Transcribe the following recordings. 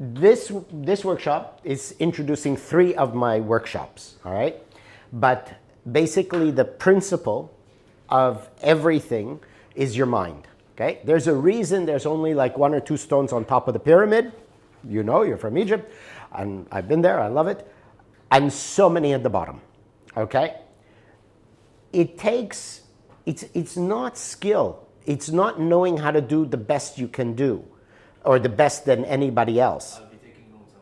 this workshop is introducing 3 of my workshops, all right? But basically the principle of everything is your mind, okay? There's a reason there's only like 1 or 2 stones on top of the pyramid. You know, you're from Egypt, and I've been there, I love it, and so many at the bottom, okay? It's not skill. It's not knowing how to do the best you can do, or the best than anybody else. I'll be taking notes.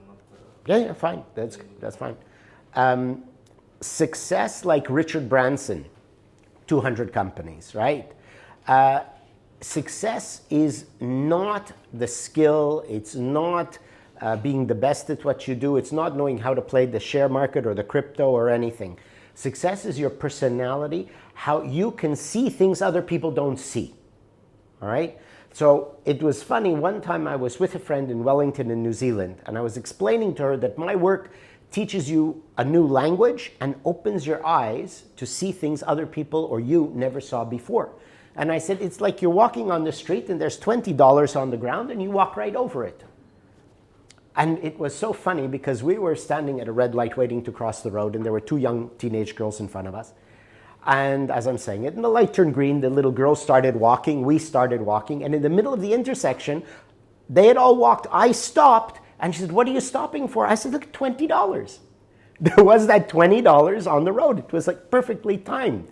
I'm not. Yeah, fine. That's fine. Success like Richard Branson, 200 companies, right? Success is not the skill. It's not being the best at what you do. It's not knowing how to play the share market or the crypto or anything. Success is your personality, how you can see things other people don't see. All right? So it was funny, one time I was with a friend in Wellington in New Zealand, and I was explaining to her that my work teaches you a new language and opens your eyes to see things other people or you never saw before. And I said, it's like you're walking on the street and there's $20 on the ground and you walk right over it. And it was so funny because we were standing at a red light waiting to cross the road, and there were 2 young teenage girls in front of us. And as I'm saying it, and the light turned green, the little girls started walking, we started walking, and in the middle of the intersection, they had all walked. I stopped, and she said, what are you stopping for? I said, look, $20. There was that $20 on the road. It was like perfectly timed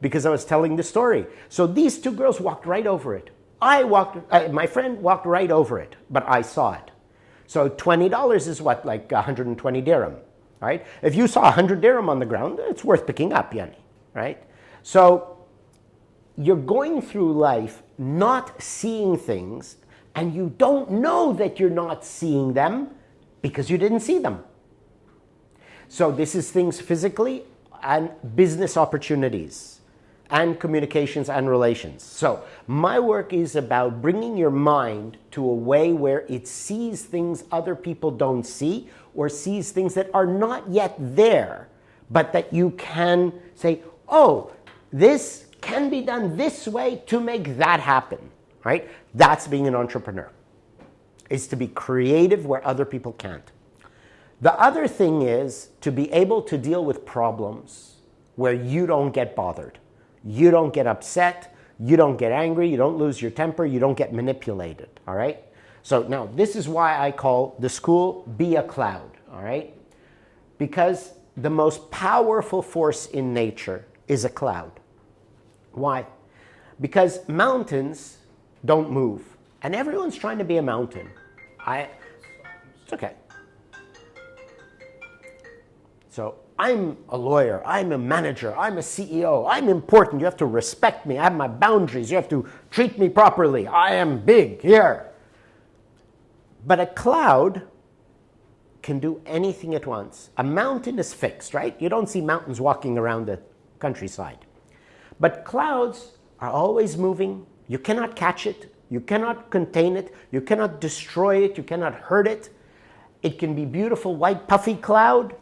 because I was telling the story. So these 2 girls walked right over it. My friend walked right over it, but I saw it. So $20 is what, like 120 dirham, right? If you saw 100 dirham on the ground, it's worth picking up, Yanni, right? So you're going through life not seeing things, and you don't know that you're not seeing them because you didn't see them. So this is things physically and business opportunities and communications and relations. So my work is about bringing your mind to a way where it sees things other people don't see, or sees things that are not yet there, but that you can say, oh, this can be done this way to make that happen, right? That's being an entrepreneur, is to be creative where other people can't. The other thing is to be able to deal with problems where you don't get bothered. You don't get upset, you don't get angry, you don't lose your temper, you don't get manipulated, all right? So now this is why I call the school Be a Cloud, all right? Because the most powerful force in nature is a cloud. Why? Because mountains don't move, and everyone's trying to be a mountain. It's okay. So I'm a lawyer, I'm a manager, I'm a CEO, I'm important, you have to respect me, I have my boundaries, you have to treat me properly, I am big here. But a cloud can do anything at once. A mountain is fixed, right? You don't see mountains walking around the countryside. But clouds are always moving, you cannot catch it, you cannot contain it, you cannot destroy it, you cannot hurt it. It can be beautiful white puffy cloud,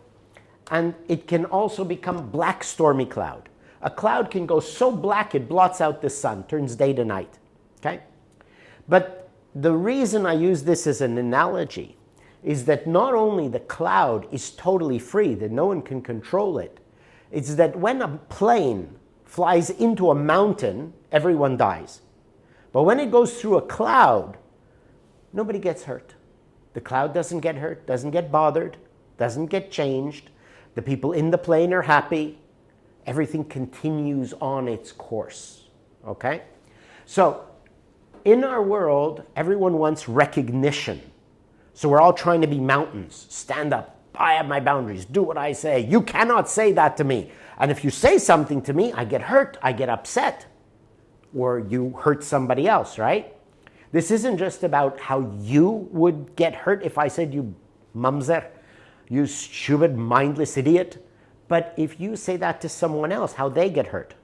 and it can also become black stormy cloud. A cloud can go so black it blots out the sun, turns day to night, okay? But the reason I use this as an analogy is that not only the cloud is totally free, that no one can control it, it's that when a plane flies into a mountain, everyone dies. But when it goes through a cloud, nobody gets hurt. The cloud doesn't get hurt, doesn't get bothered, doesn't get changed. The people in the plane are happy. Everything continues on its course, okay? So in our world, everyone wants recognition. So we're all trying to be mountains. Stand up, I have my boundaries, do what I say. You cannot say that to me. And if you say something to me, I get hurt, I get upset. Or you hurt somebody else, right? This isn't just about how you would get hurt if I said you mamzer, you stupid, mindless idiot. But if you say that to someone else, how they get hurt,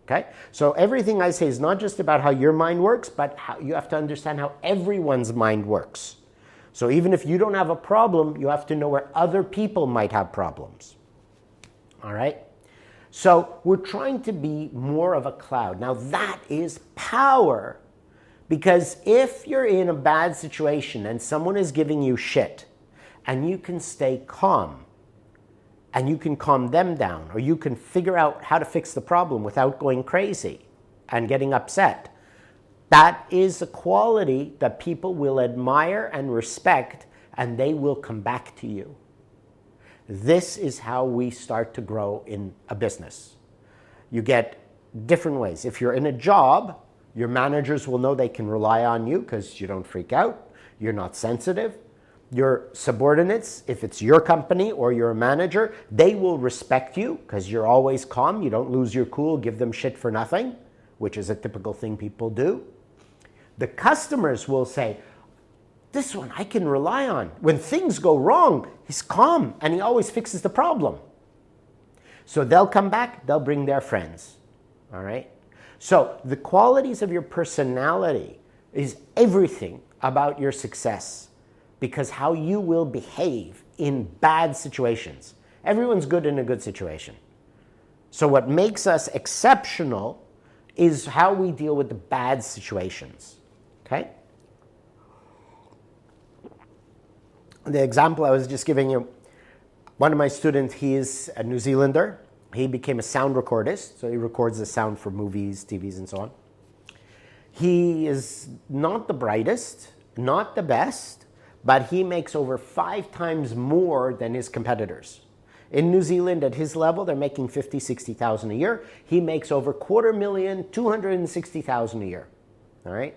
okay? So everything I say is not just about how your mind works, but how you have to understand how everyone's mind works. So even if you don't have a problem, you have to know where other people might have problems, all right? So we're trying to be more of a cloud. Now that is power, Because if you're in a bad situation and someone is giving you shit, and you can stay calm, and you can calm them down, or you can figure out how to fix the problem without going crazy and getting upset, that is a quality that people will admire and respect, and they will come back to you. This is how we start to grow in a business. You get different ways. If you're in a job, your managers will know they can rely on you because you don't freak out, you're not sensitive. Your subordinates, if it's your company or you're a manager, they will respect you because you're always calm, you don't lose your cool, give them shit for nothing, which is a typical thing people do. The customers will say, this one I can rely on. When things go wrong, he's calm and he always fixes the problem. So they'll come back, they'll bring their friends, all right? So the qualities of your personality is everything about your success, because how you will behave in bad situations. Everyone's good in a good situation. So what makes us exceptional is how we deal with the bad situations, okay? The example I was just giving you, one of my students, he is a New Zealander. He became a sound recordist, so he records the sound for movies, TVs, and so on. He is not the brightest, not the best, but he makes over 5 times more than his competitors. In New Zealand, at his level, they're making $50,000, $60,000 a year. He makes over $250,000, $260,000 a year, all right?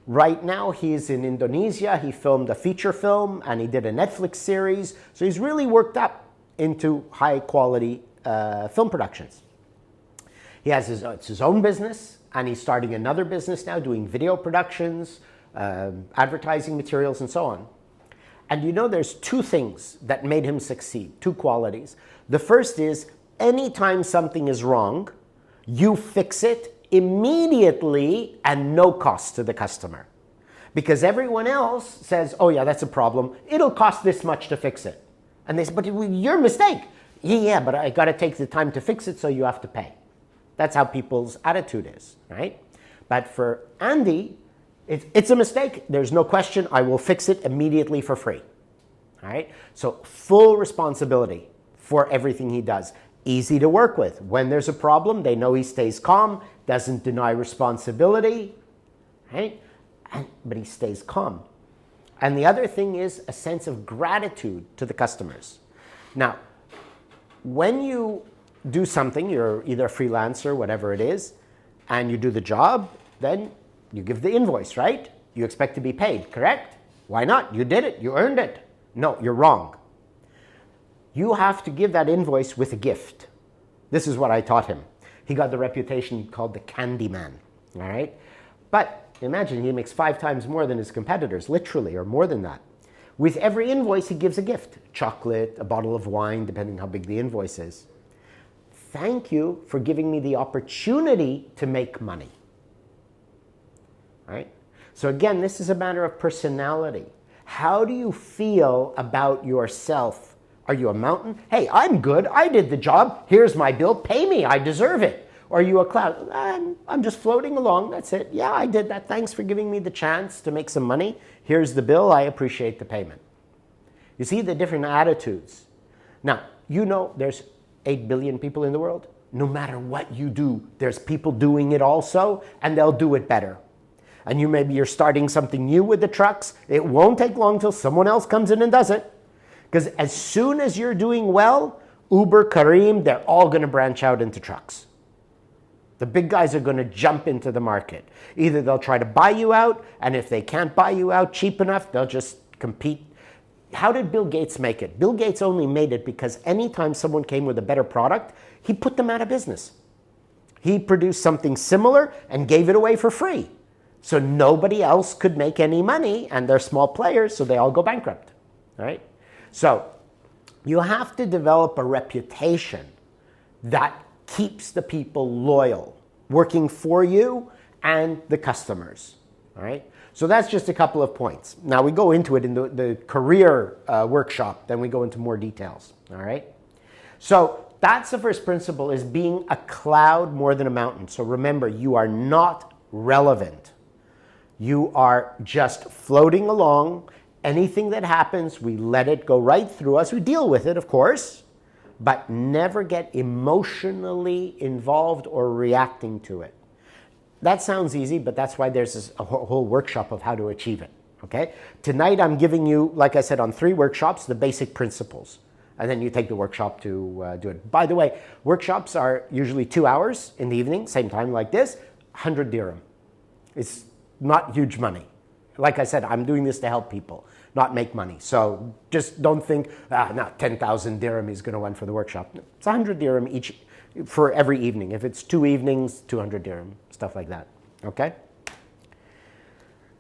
Right now, he's in Indonesia. He filmed a feature film, and he did a Netflix series. So he's really worked up into high-quality film productions. He has his own business, and he's starting another business now, doing video productions, advertising materials, and so on. And you know, there's 2 things that made him succeed, 2 qualities. The first is, anytime something is wrong, you fix it immediately and no cost to the customer. Because everyone else says, oh yeah, that's a problem. It'll cost this much to fix it. And they say, but your mistake. Yeah, but I got to take the time to fix it, so you have to pay. That's how people's attitude is, right? But for Andy, it's a mistake. There's no question. I will fix it immediately for free, all right? So full responsibility for everything he does. Easy to work with. When there's a problem, they know he stays calm, doesn't deny responsibility, right? But he stays calm. And the other thing is a sense of gratitude to the customers. Now, when you do something, you're either a freelancer, whatever it is, and you do the job, then you give the invoice, right? You expect to be paid, correct? Why not? You did it, you earned it. No, you're wrong. You have to give that invoice with a gift. This is what I taught him. He got the reputation called the candy man, all right? But imagine he makes 5 times more than his competitors, literally, or more than that. With every invoice, he gives a gift. Chocolate, a bottle of wine, depending how big the invoice is. Thank you for giving me the opportunity to make money, right? So again, this is a matter of personality. How do you feel about yourself? Are you a mountain? Hey, I'm good. I did the job. Here's my bill. Pay me. I deserve it. Or are you a cloud? I'm just floating along. That's it. Yeah, I did that. Thanks for giving me the chance to make some money. Here's the bill. I appreciate the payment. You see the different attitudes. Now, you know there's 8 billion people in the world. No matter what you do, there's people doing it also, and they'll do it better. And you're starting something new with the trucks. It won't take long till someone else comes in and does it. Because as soon as you're doing well, Uber, Careem, they're all going to branch out into trucks. The big guys are going to jump into the market. Either they'll try to buy you out, and if they can't buy you out cheap enough, they'll just compete. How did Bill Gates make it? Bill Gates only made it because anytime someone came with a better product, he put them out of business. He produced something similar and gave it away for free. So nobody else could make any money, and they're small players, so they all go bankrupt, all right? So you have to develop a reputation that keeps the people loyal, working for you and the customers, all right? So that's just a couple of points. Now we go into it in the career workshop, then we go into more details, all right? So that's the first principle, is being a cloud more than a mountain. So remember, you are not relevant. You are just floating along. Anything that happens, we let it go right through us. We deal with it, of course, but never get emotionally involved or reacting to it. That sounds easy, but that's why there's a whole workshop of how to achieve it. Okay? Tonight I'm giving you, like I said, on 3 workshops, the basic principles. And then you take the workshop to do it. By the way, workshops are usually 2 hours in the evening, same time like this, 100 dirham. It's not huge money. Like I said, I'm doing this to help people, not make money. So just don't think, no, 10,000 dirham is going to run for the workshop. No, it's 100 dirham each for every evening. If it's 2 evenings, 200 dirham, stuff like that. Okay?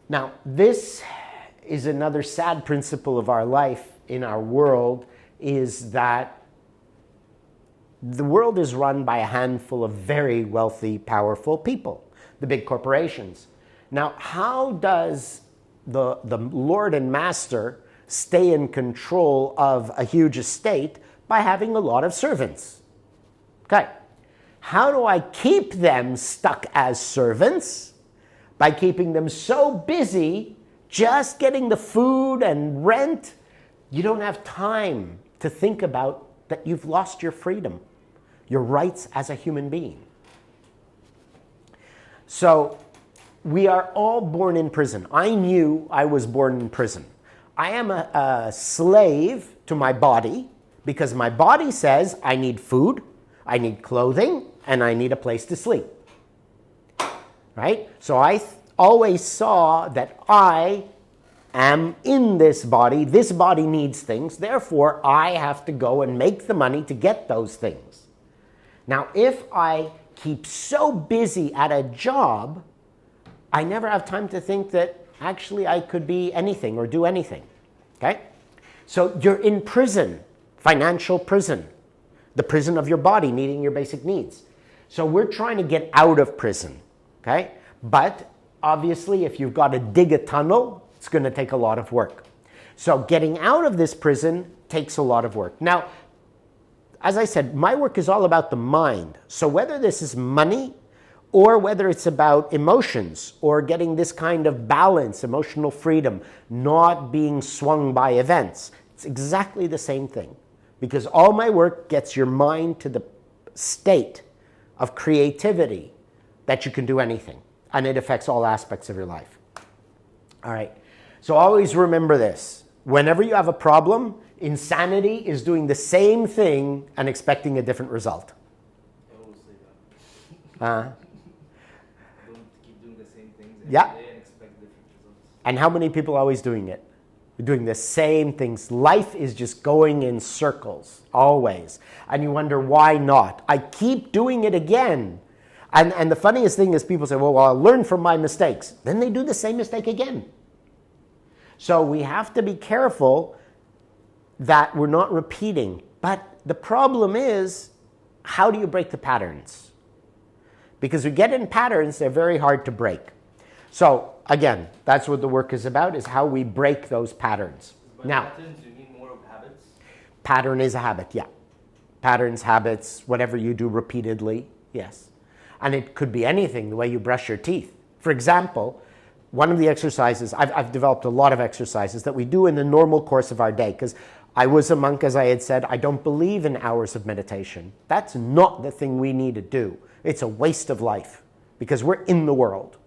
Now, this is another sad principle of our life in our world, is that the world is run by a handful of very wealthy, powerful people, the big corporations. Now, how does the Lord and Master stay in control of a huge estate? By having a lot of servants. Okay. How do I keep them stuck as servants? By keeping them so busy just getting the food and rent, you don't have time to think about that you've lost your freedom, your rights as a human being. So we are all born in prison. I knew I was born in prison. I am a slave to my body because my body says I need food, I need clothing, and I need a place to sleep. Right? So I always saw that I am in this body needs things, therefore I have to go and make the money to get those things. Now, if I keep so busy at a job, I never have time to think that actually I could be anything or do anything. Okay? So you're in prison, financial prison, the prison of your body needing your basic needs. So we're trying to get out of prison. Okay? But obviously, if you've got to dig a tunnel, it's going to take a lot of work. So getting out of this prison takes a lot of work. Now, as I said, my work is all about the mind. So whether this is money or whether it's about emotions or getting this kind of balance, emotional freedom, not being swung by events, it's exactly the same thing. Because all my work gets your mind to the state of creativity that you can do anything. And it affects all aspects of your life. All right. So always remember this. Whenever you have a problem, insanity is doing the same thing and expecting a different result. I always say that. Don't keep doing the same things every day and expect different results. And how many people are always doing it? You're doing the same things. Life is just going in circles, always. And you wonder, why not? I keep doing it again. And the funniest thing is people say, well, I'll learn from my mistakes. Then they do the same mistake again. So we have to be careful that we're not repeating. But the problem is, how do you break the patterns? Because we get in patterns, they're very hard to break. So again, that's what the work is about, is how we break those patterns. By Now, patterns, you mean more of habits? Pattern is a habit, yeah. Patterns, habits, whatever you do repeatedly, yes. And it could be anything, the way you brush your teeth. For example, one of the exercises, I've developed a lot of exercises that we do in the normal course of our day, because I was a monk, as I had said. I don't believe in hours of meditation. That's not the thing we need to do. It's a waste of life, because we're in the world.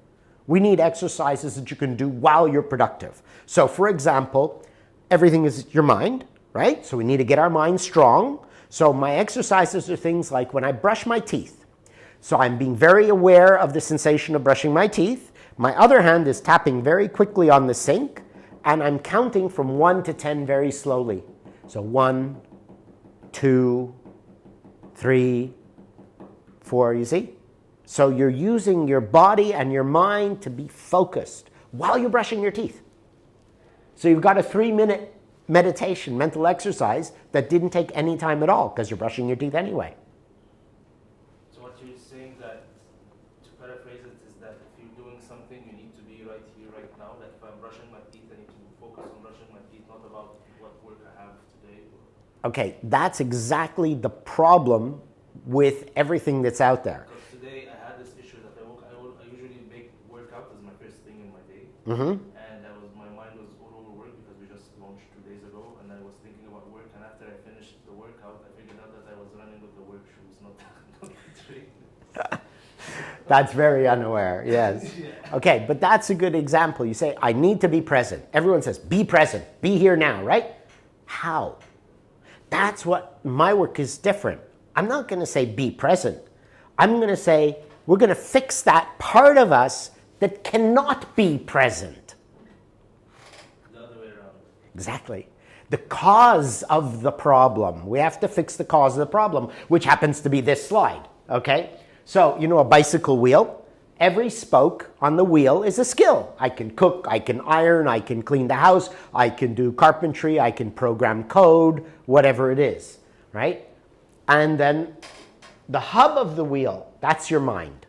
We need exercises that you can do while you're productive. So for example, everything is your mind, right? So we need to get our mind strong. So my exercises are things like when I brush my teeth. So I'm being very aware of the sensation of brushing my teeth. My other hand is tapping very quickly on the sink, and I'm counting from 1 to 10 very slowly. So 1, 2, 3, 4, you see? So you're using your body and your mind to be focused while you're brushing your teeth. So you've got a 3-minute meditation, mental exercise that didn't take any time at all because you're brushing your teeth anyway. So what you're saying, that, to paraphrase it, is that if you're doing something, you need to be right here, right now. That if I'm brushing my teeth, I need to focus on brushing my teeth, not about what work I have today. Okay, that's exactly the problem with everything that's out there. Because today I had this issue that I usually make workout as my first thing in my day. And my mind was all over work because we just launched 2 days ago, and I was thinking about work. And after I finished the workout, I figured out that I was running with the work shoes, not the trainers. That's very unaware, yes. Yeah. Okay, but that's a good example. You say, I need to be present. Everyone says, be present, be here now, right? How? That's what my work is different. I'm not going to say be present. I'm going to say, we're going to fix that part of us that cannot be present. The other way around. Exactly. The cause of the problem. We have to fix the cause of the problem, which happens to be this slide, okay? So, you know a bicycle wheel? Every spoke on the wheel is a skill. I can cook, I can iron, I can clean the house, I can do carpentry, I can program code, whatever it is, right? And then the hub of the wheel, that's your mind.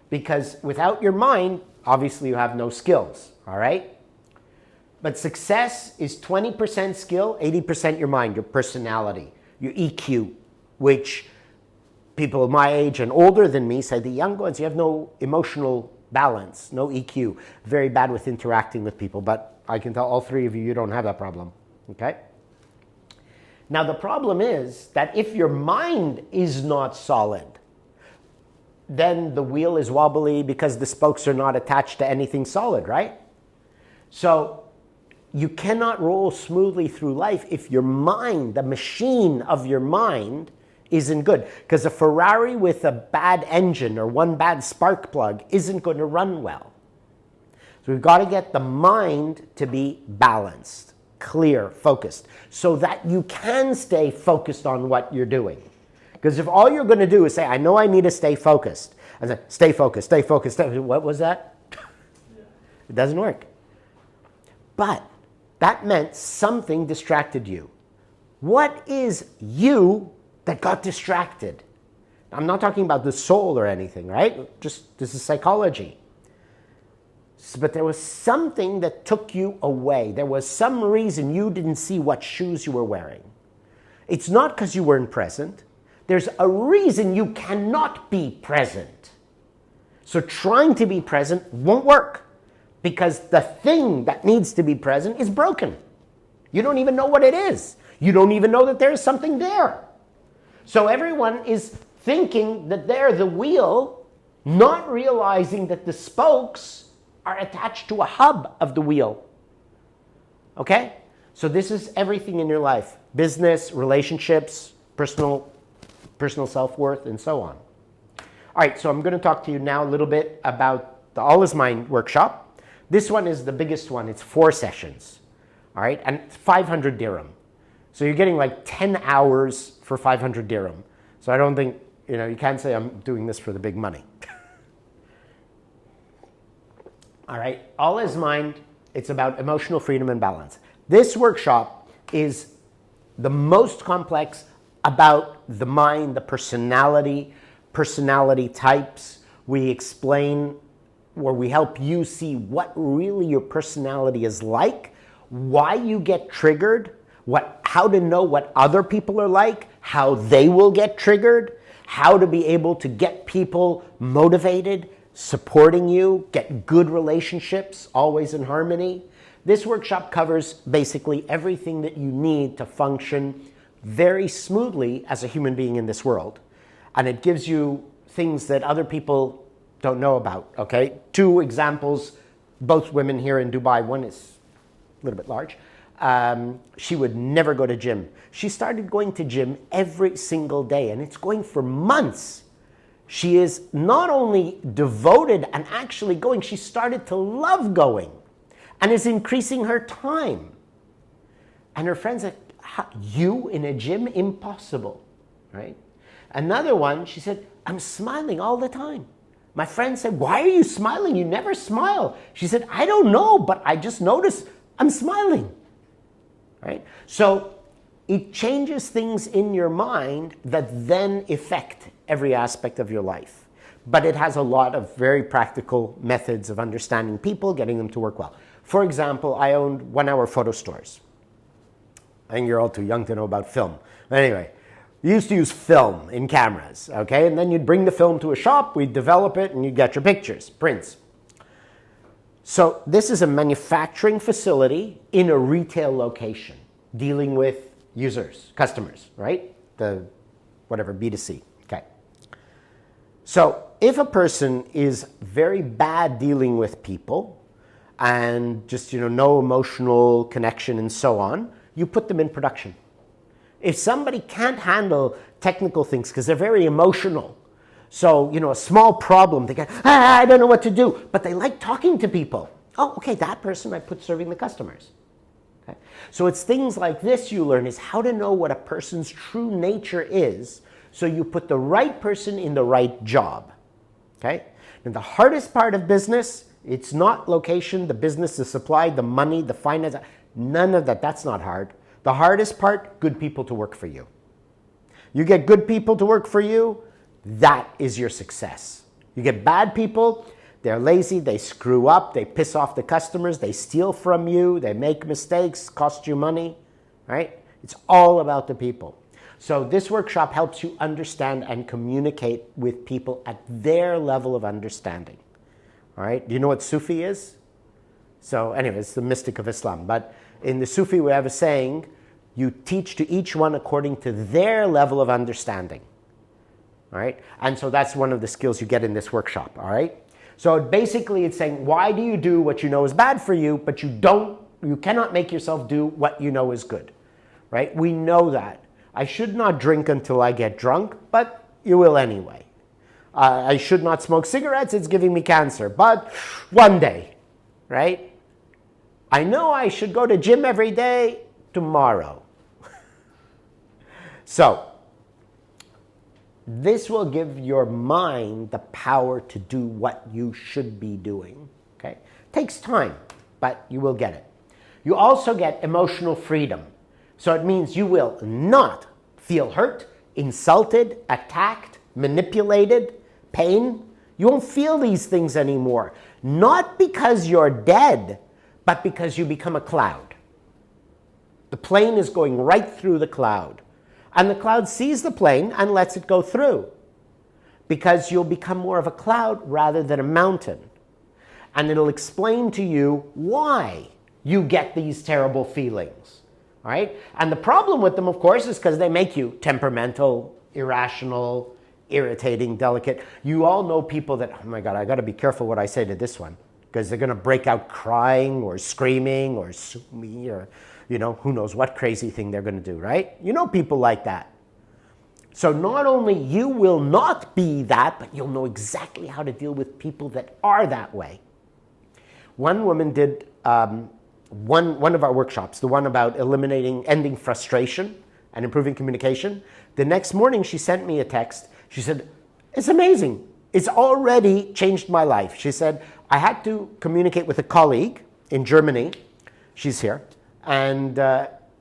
Because without your mind, obviously you have no skills, all right? But success is 20% skill, 80% your mind, your personality, your EQ, which people my age and older than me say, the young ones, you have no emotional balance, no EQ, very bad with interacting with people. But I can tell all three of you, you don't have that problem, okay? Now the problem is that if your mind is not solid, then the wheel is wobbly because the spokes are not attached to anything solid, right? So you cannot roll smoothly through life if your mind, the machine of your mind, isn't good. Because a Ferrari with a bad engine or one bad spark plug isn't going to run well. So we've got to get the mind to be balanced, clear, focused, so that you can stay focused on what you're doing. Because if all you're going to do is say, I know I need to stay focused, and then stay focused, stay focused, what was that? Yeah. It doesn't work. But that meant something distracted you. What is you that got distracted? I'm not talking about the soul or anything, right? Just this is psychology. But there was something that took you away. There was some reason you didn't see what shoes you were wearing. It's not because you weren't present. There's a reason you cannot be present. So trying to be present won't work because the thing that needs to be present is broken. You don't even know what it is. You don't even know that there is something there. So everyone is thinking that they're the wheel, not realizing that the spokes are attached to a hub of the wheel. Okay? So this is everything in your life. Business, relationships, personal self-worth, and so on. All right, so I'm going to talk to you now a little bit about the All Is Mind workshop. This one is the biggest one. It's 4 sessions. All right, and it's 500 dirham. So you're getting like 10 hours for 500 dirham. So I don't think, you can't say I'm doing this for the big money. All right, All Is Mind, it's about emotional freedom and balance. This workshop is the most complex about the mind, the personality types. We explain, or we help you see what really your personality is like, why you get triggered, how to know what other people are like, how they will get triggered, how to be able to get people motivated, supporting you, get good relationships, always in harmony. This workshop covers basically everything that you need to function very smoothly as a human being in this world. And it gives you things that other people don't know about, okay? 2 examples, both women here in Dubai. One is a little bit large. She would never go to gym. She started going to gym every single day, and it's going for months. She is not only devoted and actually going, she started to love going and is increasing her time. And her friends said, you in a gym? Impossible, right? Another one, she said, I'm smiling all the time. My friend said, why are you smiling? You never smile. She said, I don't know, but I just noticed I'm smiling, right? So it changes things in your mind that then affect every aspect of your life. But it has a lot of very practical methods of understanding people, getting them to work well. For example, I owned 1-hour photo stores. I think you're all too young to know about film. But anyway, we used to use film in cameras, okay? And then you'd bring the film to a shop, we'd develop it, and you'd get your pictures, prints. So this is a manufacturing facility in a retail location dealing with users, customers, right? The whatever, B2C. Okay. So if a person is very bad dealing with people and just, no emotional connection and so on, you put them in production. If somebody can't handle technical things because they're very emotional, so, a small problem, they go, I don't know what to do, but they like talking to people. Oh, okay, that person I put serving the customers. Okay? So it's things like this you learn, is how to know what a person's true nature is, so you put the right person in the right job. Okay? And the hardest part of business, it's not location, the business, the supply, the money, the finance, none of that. That's not hard. The hardest part, good people to work for you. You get good people to work for you, that is your success. You get bad people, they're lazy, they screw up, they piss off the customers, they steal from you, they make mistakes, cost you money, right? It's all about the people. So this workshop helps you understand and communicate with people at their level of understanding. All right? Do you know what Sufi is? So anyway, it's the mystic of Islam. But in the Sufi, we have a saying, you teach to each one according to their level of understanding. All right? And so that's one of the skills you get in this workshop. All right? So basically it's saying, why do you do what you know is bad for you, but you cannot make yourself do what you know is good. Right? We know that. I should not drink until I get drunk, but you will anyway. I should not smoke cigarettes, it's giving me cancer, but one day, right? I know I should go to gym every day, tomorrow. So, this will give your mind the power to do what you should be doing, okay? Takes time, but you will get it. You also get emotional freedom. So it means you will not feel hurt, insulted, attacked, manipulated, pain. You won't feel these things anymore. Not because you're dead, but because you become a cloud. The plane is going right through the cloud. And the cloud sees the plane and lets it go through. Because you'll become more of a cloud rather than a mountain. And it'll explain to you why you get these terrible feelings. All right? And the problem with them, of course, is because they make you temperamental, irrational, irritating, delicate. You all know people that, oh my God, I got to be careful what I say to this one, because they're going to break out crying or screaming or sue me or, who knows what crazy thing they're going to do, right? You know people like that. So not only you will not be that, but you'll know exactly how to deal with people that are that way. One woman did one of our workshops, the one about ending frustration and improving communication. The next morning she sent me a text. She said, it's amazing. It's already changed my life. She said, I had to communicate with a colleague in Germany. She's here. And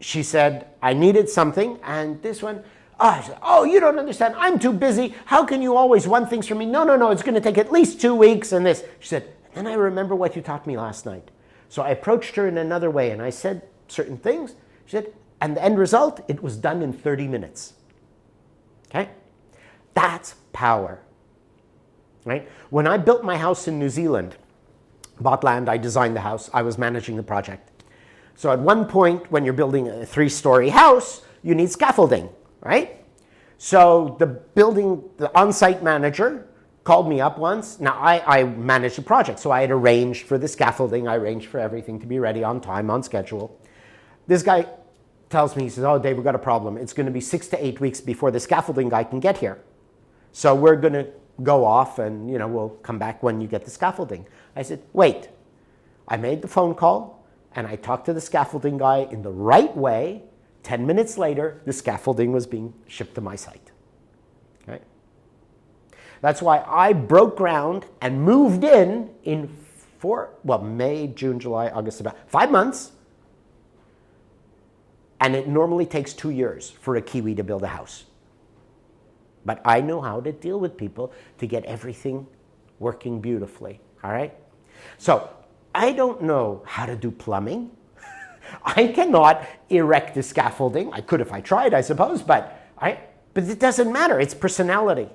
she said, I needed something. And this one, I said, oh, you don't understand. I'm too busy. How can you always want things from me? No. It's going to take at least 2 weeks and this. She said, and then I remember what you taught me last night. So I approached her in another way and I said certain things. She said, and the end result, it was done in 30 minutes. Okay? That's power. Right? When I built my house in New Zealand, bought land, I designed the house, I was managing the project. So at one point, when you're building a 3-story house, you need scaffolding, right? So the on-site manager called me up once. Now, I managed the project, so I had arranged for the scaffolding. I arranged for everything to be ready on time, on schedule. This guy tells me, he says, oh, Dave, we've got a problem. It's going to be 6 to 8 weeks before the scaffolding guy can get here. So we're going to go off and, we'll come back when you get the scaffolding. I said, wait. I made the phone call and I talked to the scaffolding guy in the right way. 10 minutes later, the scaffolding was being shipped to my site. Okay? That's why I broke ground and moved in May, June, July, August, about 5 months. And it normally takes 2 years for a Kiwi to build a house. But I know how to deal with people to get everything working beautifully, all right? So I don't know how to do plumbing. I cannot erect the scaffolding. I could if I tried, I suppose, but it doesn't matter. It's personality.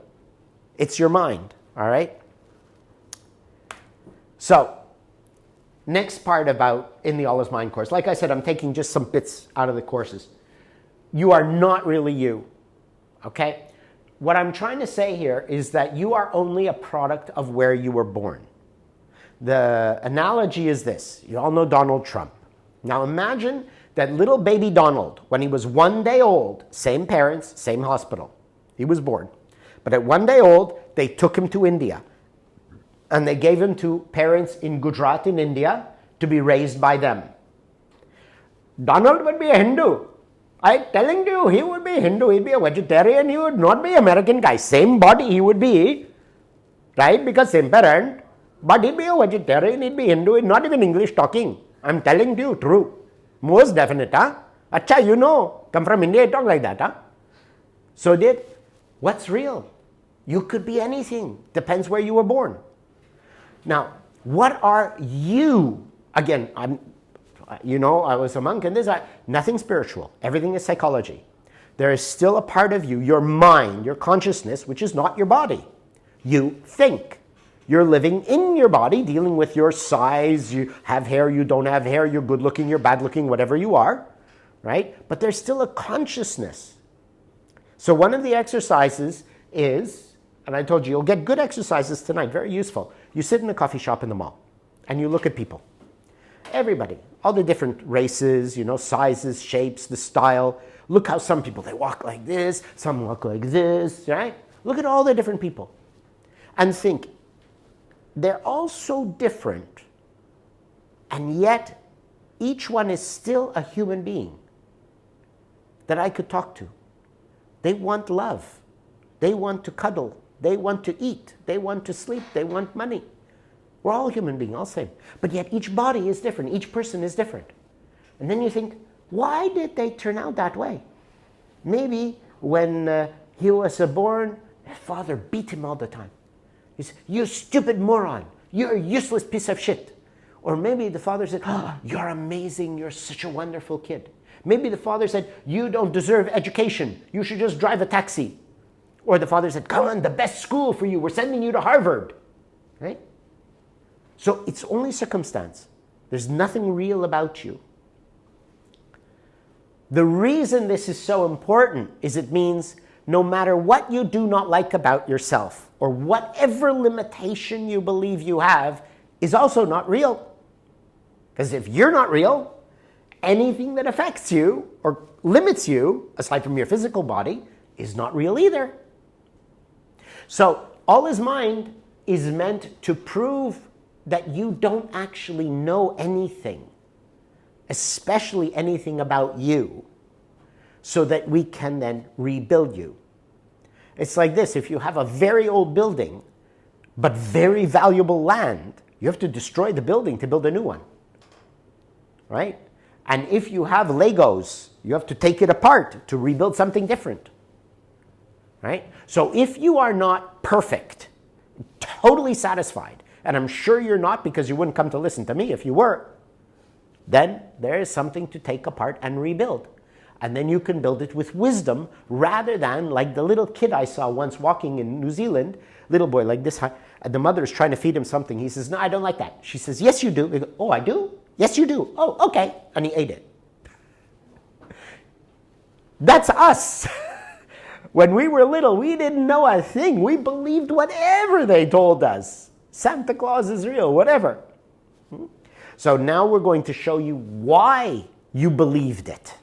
It's your mind, all right? So next part about in the All Is Mind course, like I said, I'm taking just some bits out of the courses. You are not really you, okay? What I'm trying to say here is that you are only a product of where you were born. The analogy is this. You all know Donald Trump. Now imagine that little baby Donald, when he was 1 day old, same parents, same hospital. He was born. But at 1 day old, they took him to India. And they gave him to parents in Gujarat in India to be raised by them. Donald would be a Hindu. I'm telling you, he would be Hindu. He'd be a vegetarian. He would not be American guy. Same body he would be, right? Because same parent. But he'd be a vegetarian. He'd be Hindu. He'd not even English talking. I'm telling you, true. Most definite, huh? Acha, you know, come from India, talk like that, huh? So what's real? You could be anything. Depends where you were born. Now, what are you? Again, I was a monk and nothing spiritual. Everything is psychology. There is still a part of you, your mind, your consciousness, which is not your body. You think. You're living in your body, dealing with your size. You have hair, you don't have hair, you're good looking, you're bad looking, whatever you are, right? But there's still a consciousness. So one of the exercises is, and I told you, you'll get good exercises tonight, very useful. You sit in a coffee shop in the mall and you look at people. Everybody, all the different races, sizes, shapes, the style. Look how some people, they walk like this, some walk like this, right? Look at all the different people and think, they're all so different, and yet each one is still a human being that I could talk to. They want love. They want to cuddle. They want to eat. They want to sleep. They want money. We're all human beings, all same. But yet each body is different. Each person is different. And then you think, why did they turn out that way? Maybe when he was born, his father beat him all the time. He said, you stupid moron. You're a useless piece of shit. Or maybe the father said, oh, you're amazing. You're such a wonderful kid. Maybe the father said, you don't deserve education. You should just drive a taxi. Or the father said, come on, the best school for you. We're sending you to Harvard. Right? So it's only circumstance. There's nothing real about you. The reason this is so important is it means no matter what you do not like about yourself or whatever limitation you believe you have is also not real. Because if you're not real, anything that affects you or limits you, aside from your physical body, is not real either. So All Is Mind is meant to prove that you don't actually know anything, especially anything about you, so that we can then rebuild you. It's like this, if you have a very old building, but very valuable land, you have to destroy the building to build a new one, right? And if you have Legos, you have to take it apart to rebuild something different, right? So if you are not perfect, totally satisfied, and I'm sure you're not because you wouldn't come to listen to me if you were, then there is something to take apart and rebuild. And then you can build it with wisdom rather than like the little kid I saw once walking in New Zealand, little boy like this, and the mother is trying to feed him something. He says, no, I don't like that. She says, yes, you do. They go, oh, I do? Yes, you do. Oh, okay. And he ate it. That's us. When we were little, we didn't know a thing. We believed whatever they told us. Santa Claus is real, whatever. So now we're going to show you why you believed it.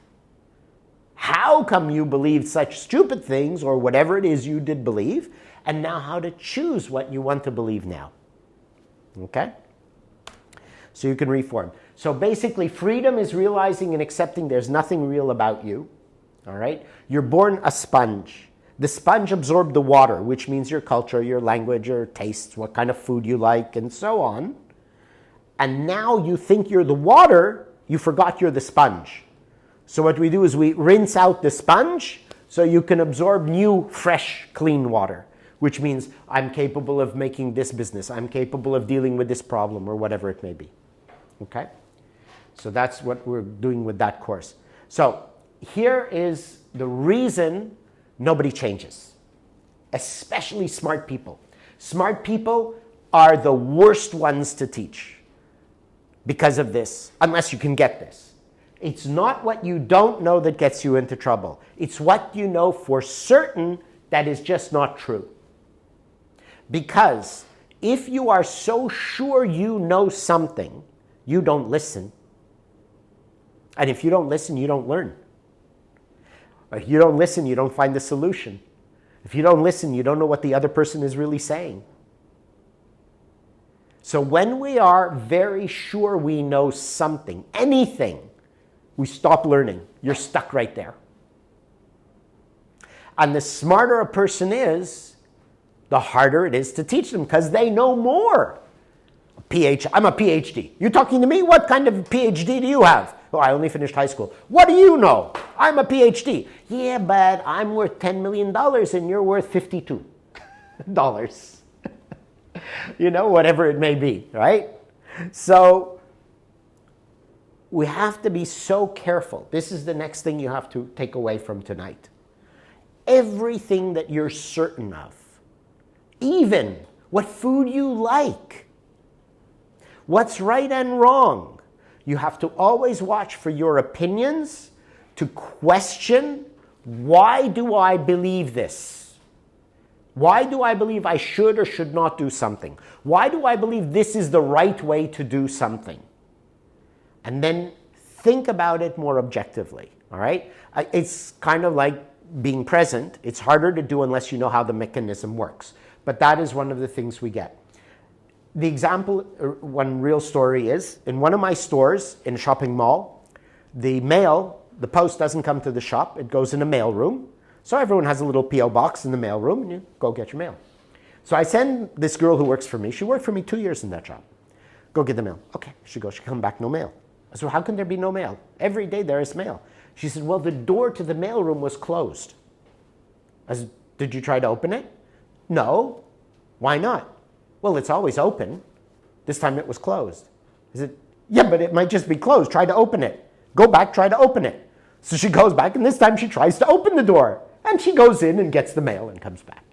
How come you believed such stupid things or whatever it is you did believe, and now how to choose what you want to believe now. Okay? So you can reform. So basically, freedom is realizing and accepting there's nothing real about you. All right? You're born a sponge. The sponge absorbed the water, which means your culture, your language, your tastes, what kind of food you like, and so on. And now you think you're the water, you forgot you're the sponge. So what we do is we rinse out the sponge so you can absorb new, fresh, clean water, which means I'm capable of making this business. I'm capable of dealing with this problem or whatever it may be. Okay? So that's what we're doing with that course. So here is the reason nobody changes, especially smart people. Smart people are the worst ones to teach because of this, unless you can get this. It's not what you don't know that gets you into trouble. It's what you know for certain that is just not true. Because if you are so sure you know something, you don't listen. And if you don't listen, you don't learn. If you don't listen, you don't find the solution. If you don't listen, you don't know what the other person is really saying. So when we are very sure we know something, anything, we stop learning. You're stuck right there. And the smarter a person is, the harder it is to teach them because they know more. I'm a PhD. You talking to me? What kind of PhD do you have? Oh, I only finished high school. What do you know? I'm a PhD. Yeah, but I'm worth $10 million and you're worth $52. You know, whatever it may be, right? So we have to be so careful. This is the next thing you have to take away from tonight. Everything that you're certain of, even what food you like, what's right and wrong, you have to always watch for your opinions, to question, why do I believe this? Why do I believe I should or should not do something? Why do I believe this is the right way to do something? And then think about it more objectively, all right? It's kind of like being present. It's harder to do unless you know how the mechanism works. But that is one of the things we get. The example, one real story is, in one of my stores in a shopping mall, the post doesn't come to the shop, it goes in a mail room. So everyone has a little P.O. box in the mail room and you go get your mail. So I send this girl who works for me, she worked for me 2 years in that job. Go get the mail. Okay, she come back, no mail. I said, well, how can there be no mail? Every day there is mail. She said, well, the door to the mail room was closed. I said, did you try to open it? No. Why not? Well, it's always open. This time it was closed. I said, yeah, but it might just be closed. Try to open it. Go back, try to open it. So she goes back, and this time she tries to open the door. And she goes in and gets the mail and comes back.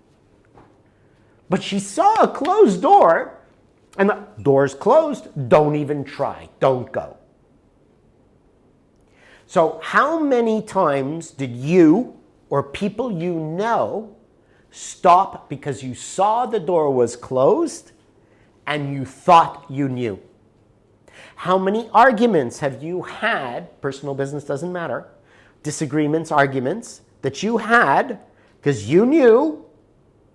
But she saw a closed door, and the door's closed. Don't even try. Don't go. So how many times did you or people you know stop because you saw the door was closed and you thought you knew? How many arguments have you had, personal business doesn't matter, disagreements, arguments, that you had because you knew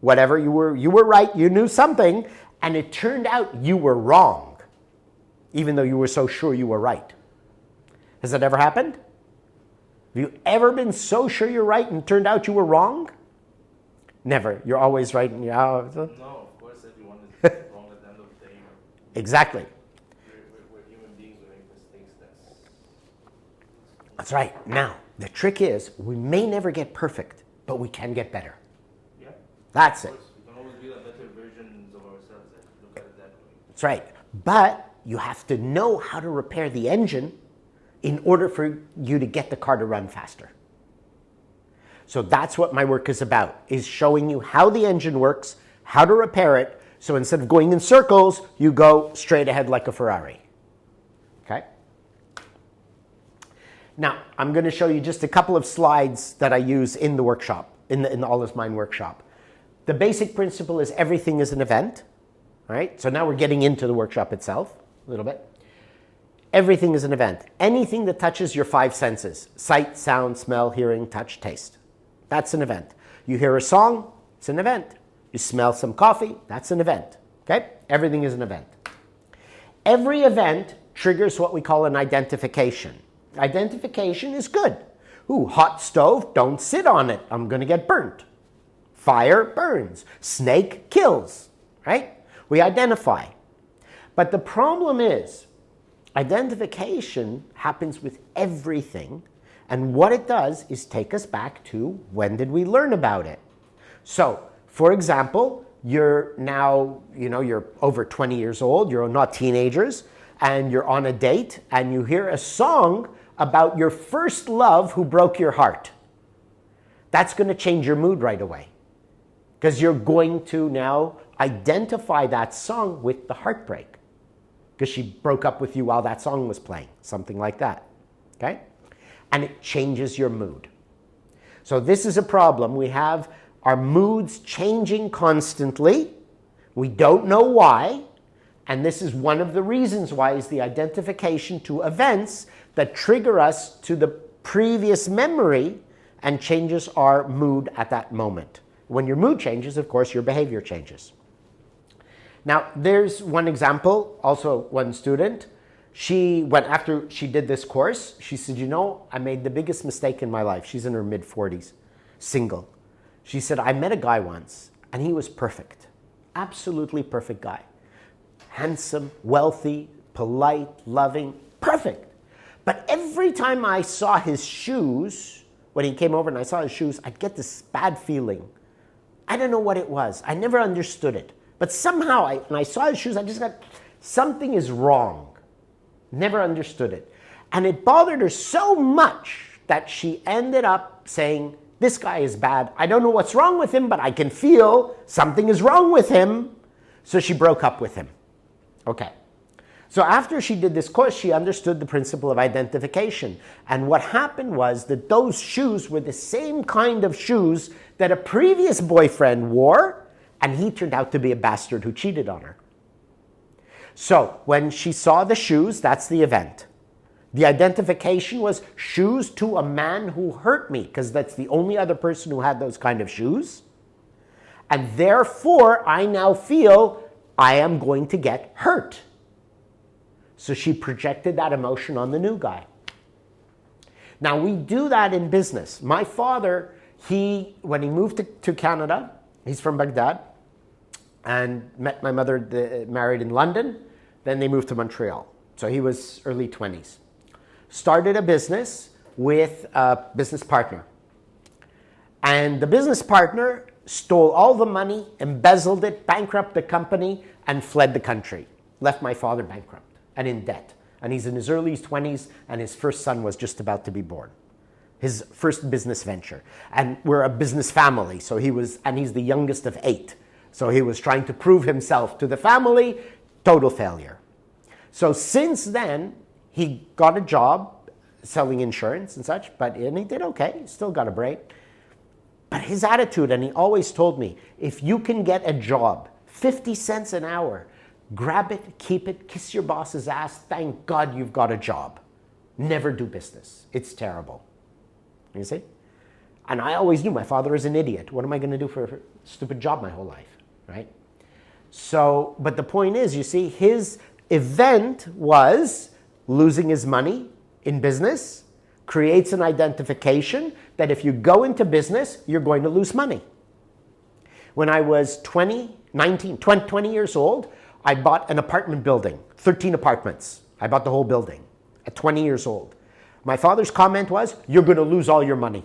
whatever, you were right, you knew something, and it turned out you were wrong, even though you were so sure you were right. Has that ever happened? Have you ever been so sure you're right and turned out you were wrong? Never. You're always right. And No, of course everyone is wrong at the end of the day. Exactly. We're human beings, we make mistakes. That's right. Now, the trick is we may never get perfect, but we can get better. Yeah. That's it. We can always be the better versions of ourselves. Look at it that way. That's right. But you have to know how to repair the engine in order for you to get the car to run faster. So that's what my work is about, is showing you how the engine works, how to repair it, so instead of going in circles, you go straight ahead like a Ferrari. Okay? Now, I'm going to show you just a couple of slides that I use in the workshop, in the All Is Mine workshop. The basic principle is everything is an event. All right? So now we're getting into the workshop itself a little bit. Everything is an event. Anything that touches your five senses, sight, sound, smell, hearing, touch, taste. That's an event. You hear a song, it's an event. You smell some coffee, that's an event. Okay? Everything is an event. Every event triggers what we call an identification. Identification is good. Ooh, hot stove, don't sit on it. I'm going to get burnt. Fire burns. Snake kills. Right? We identify. But the problem is, identification happens with everything, and what it does is take us back to when did we learn about it. So, for example, you're now, you're over 20 years old, you're not teenagers, and you're on a date, and you hear a song about your first love who broke your heart. That's going to change your mood right away, because you're going to now identify that song with the heartbreak. because she broke up with you while that song was playing, something like that, okay? And it changes your mood. So this is a problem. We have our moods changing constantly. We don't know why. And this is one of the reasons why is the identification to events that trigger us to the previous memory and changes our mood at that moment. When your mood changes, of course, your behavior changes. Now, there's one example, also one student. After she did this course, she said, you know, I made the biggest mistake in my life. She's in her mid-40s, single. She said, I met a guy once, and he was perfect. Absolutely perfect guy. Handsome, wealthy, polite, loving, perfect. But every time I saw his shoes, when he came over and I saw his shoes, I'd get this bad feeling. I don't know what it was. I never understood it. But somehow, when I saw his shoes, I just got, something is wrong. Never understood it. And it bothered her so much that she ended up saying, this guy is bad. I don't know what's wrong with him, but I can feel something is wrong with him. So she broke up with him. Okay. So after she did this course, she understood the principle of identification. And what happened was that those shoes were the same kind of shoes that a previous boyfriend wore, and he turned out to be a bastard who cheated on her. So when she saw the shoes, that's the event. The identification was shoes to a man who hurt me, because that's the only other person who had those kind of shoes. And therefore, I now feel I am going to get hurt. So she projected that emotion on the new guy. Now, we do that in business. My father, when he moved to Canada, he's from Baghdad, and met my mother married in London. Then they moved to Montreal. So he was early 20s. Started a business with a business partner. And the business partner stole all the money, embezzled it, bankrupted the company, and fled the country. Left my father bankrupt and in debt. And he's in his early 20s, and his first son was just about to be born. His first business venture. And we're a business family, so he's the youngest of 8. So he was trying to prove himself to the family, total failure. So since then, he got a job selling insurance and such, and he did okay, he still got a break. But his attitude, and he always told me, if you can get a job, 50 cents an hour, grab it, keep it, kiss your boss's ass, thank God you've got a job. Never do business. It's terrible. You see? And I always knew my father is an idiot. What am I going to do for a stupid job my whole life? Right? So, but the point is, you see, his event was losing his money in business, creates an identification that if you go into business, you're going to lose money. When I was 20 years old, I bought an apartment building, 13 apartments. I bought the whole building at 20 years old. My father's comment was, you're going to lose all your money.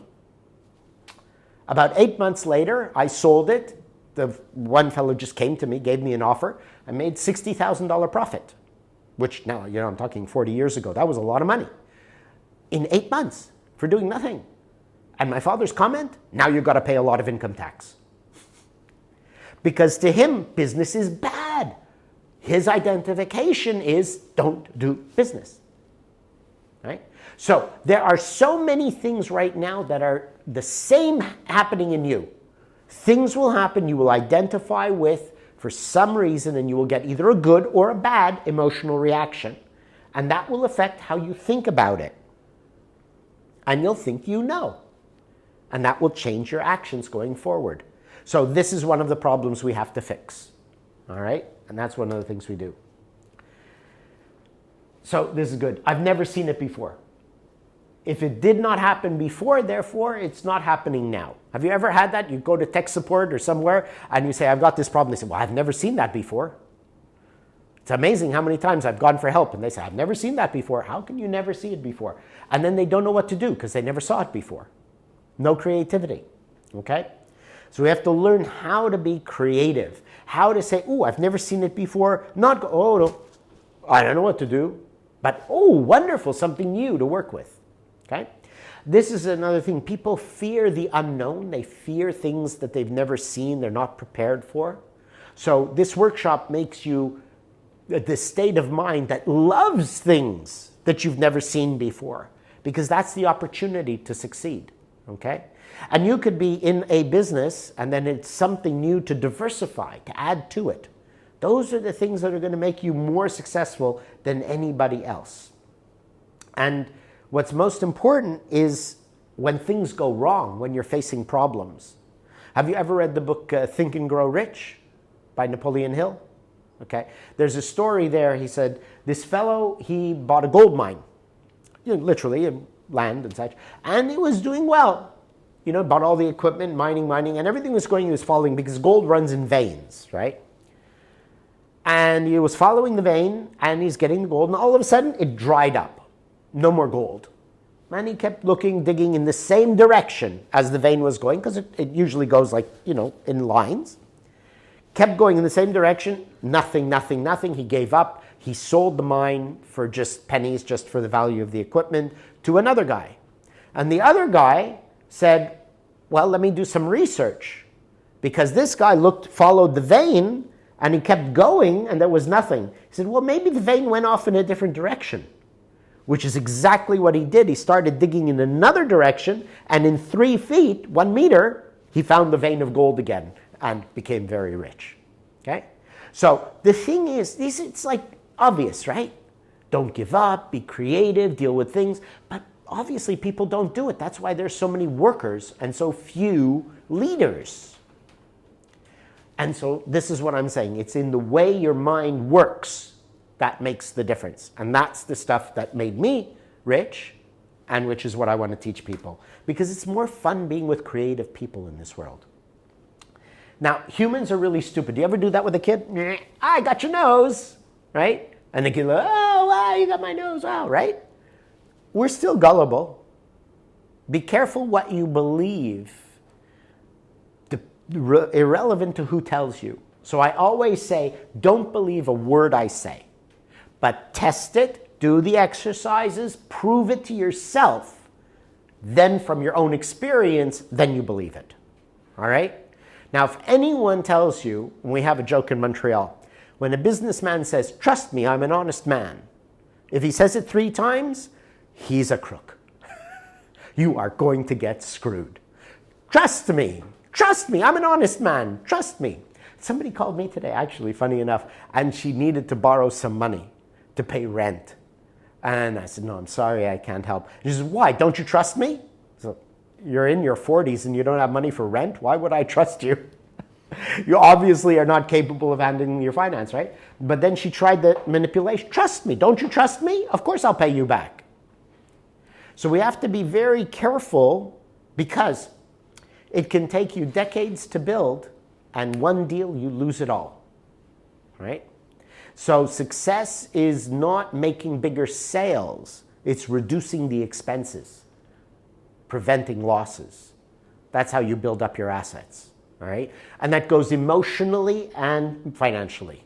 About 8 months later, I sold it. The one fellow just came to me, gave me an offer. I made $60,000 profit, which now, I'm talking 40 years ago. That was a lot of money. In 8 months for doing nothing. And my father's comment, now you've got to pay a lot of income tax. Because to him, business is bad. His identification is don't do business. Right? So there are so many things right now that are the same happening in you. Things will happen you will identify with for some reason, and you will get either a good or a bad emotional reaction. And that will affect how you think about it. And you'll think you know. And that will change your actions going forward. So this is one of the problems we have to fix. All right? And that's one of the things we do. So this is good. I've never seen it before. If it did not happen before, therefore, it's not happening now. Have you ever had that? You go to tech support or somewhere and you say, I've got this problem. They say, well, I've never seen that before. It's amazing how many times I've gone for help and they say, I've never seen that before. How can you never see it before? And then they don't know what to do because they never saw it before. No creativity. Okay? So we have to learn how to be creative. How to say, oh, I've never seen it before. Not go, oh, no, I don't know what to do. But, oh, wonderful, something new to work with. Okay? This is another thing. People fear the unknown. They fear things that they've never seen, they're not prepared for. So this workshop makes you this state of mind that loves things that you've never seen before, because that's the opportunity to succeed, okay? And you could be in a business and then it's something new to diversify, to add to it. Those are the things that are going to make you more successful than anybody else. And what's most important is when things go wrong, when you're facing problems. Have you ever read the book Think and Grow Rich by Napoleon Hill? Okay. There's a story there. He said, this fellow, he bought a gold mine, literally, land and such, and it was doing well. Bought all the equipment, mining, and everything was going, he was following, because gold runs in veins, right? And he was following the vein, and he's getting the gold, and all of a sudden, it dried up. No more gold. And he kept looking, digging in the same direction as the vein was going, because it usually goes like, in lines. Kept going in the same direction, nothing. He gave up. He sold the mine for just pennies, just for the value of the equipment, to another guy. And the other guy said, well, let me do some research. Because this guy followed the vein, and he kept going, and there was nothing. He said, well, maybe the vein went off in a different direction. Which is exactly what he did. He started digging in another direction, and in 3 feet, 1 meter, he found the vein of gold again and became very rich. Okay? So the thing is, it's like obvious, right? Don't give up, be creative, deal with things. But obviously people don't do it. That's why there's so many workers and so few leaders. And so this is what I'm saying. It's in the way your mind works that makes the difference. And that's the stuff that made me rich, and which is what I want to teach people. Because it's more fun being with creative people in this world. Now, humans are really stupid. Do you ever do that with a kid? I got your nose, right? And the kid goes, oh, wow, you got my nose, wow, right? We're still gullible. Be careful what you believe, irrelevant to who tells you. So I always say, don't believe a word I say. But test it, do the exercises, prove it to yourself. Then from your own experience, then you believe it. All right? Now, if anyone tells you, and we have a joke in Montreal, when a businessman says, trust me, I'm an honest man, if he says it 3 times, he's a crook. You are going to get screwed. Trust me, I'm an honest man, trust me. Somebody called me today, actually, funny enough, and she needed to borrow some money to pay rent. And I said, no, I'm sorry, I can't help. She says, why? Don't you trust me? So, you're in your 40s and you don't have money for rent? Why would I trust you? You obviously are not capable of handling your finance, right? But then she tried the manipulation. Trust me. Don't you trust me? Of course I'll pay you back. So we have to be very careful, because it can take you decades to build, and one deal, you lose it all, right? So success is not making bigger sales. It's reducing the expenses, preventing losses. That's how you build up your assets, all right? And that goes emotionally and financially.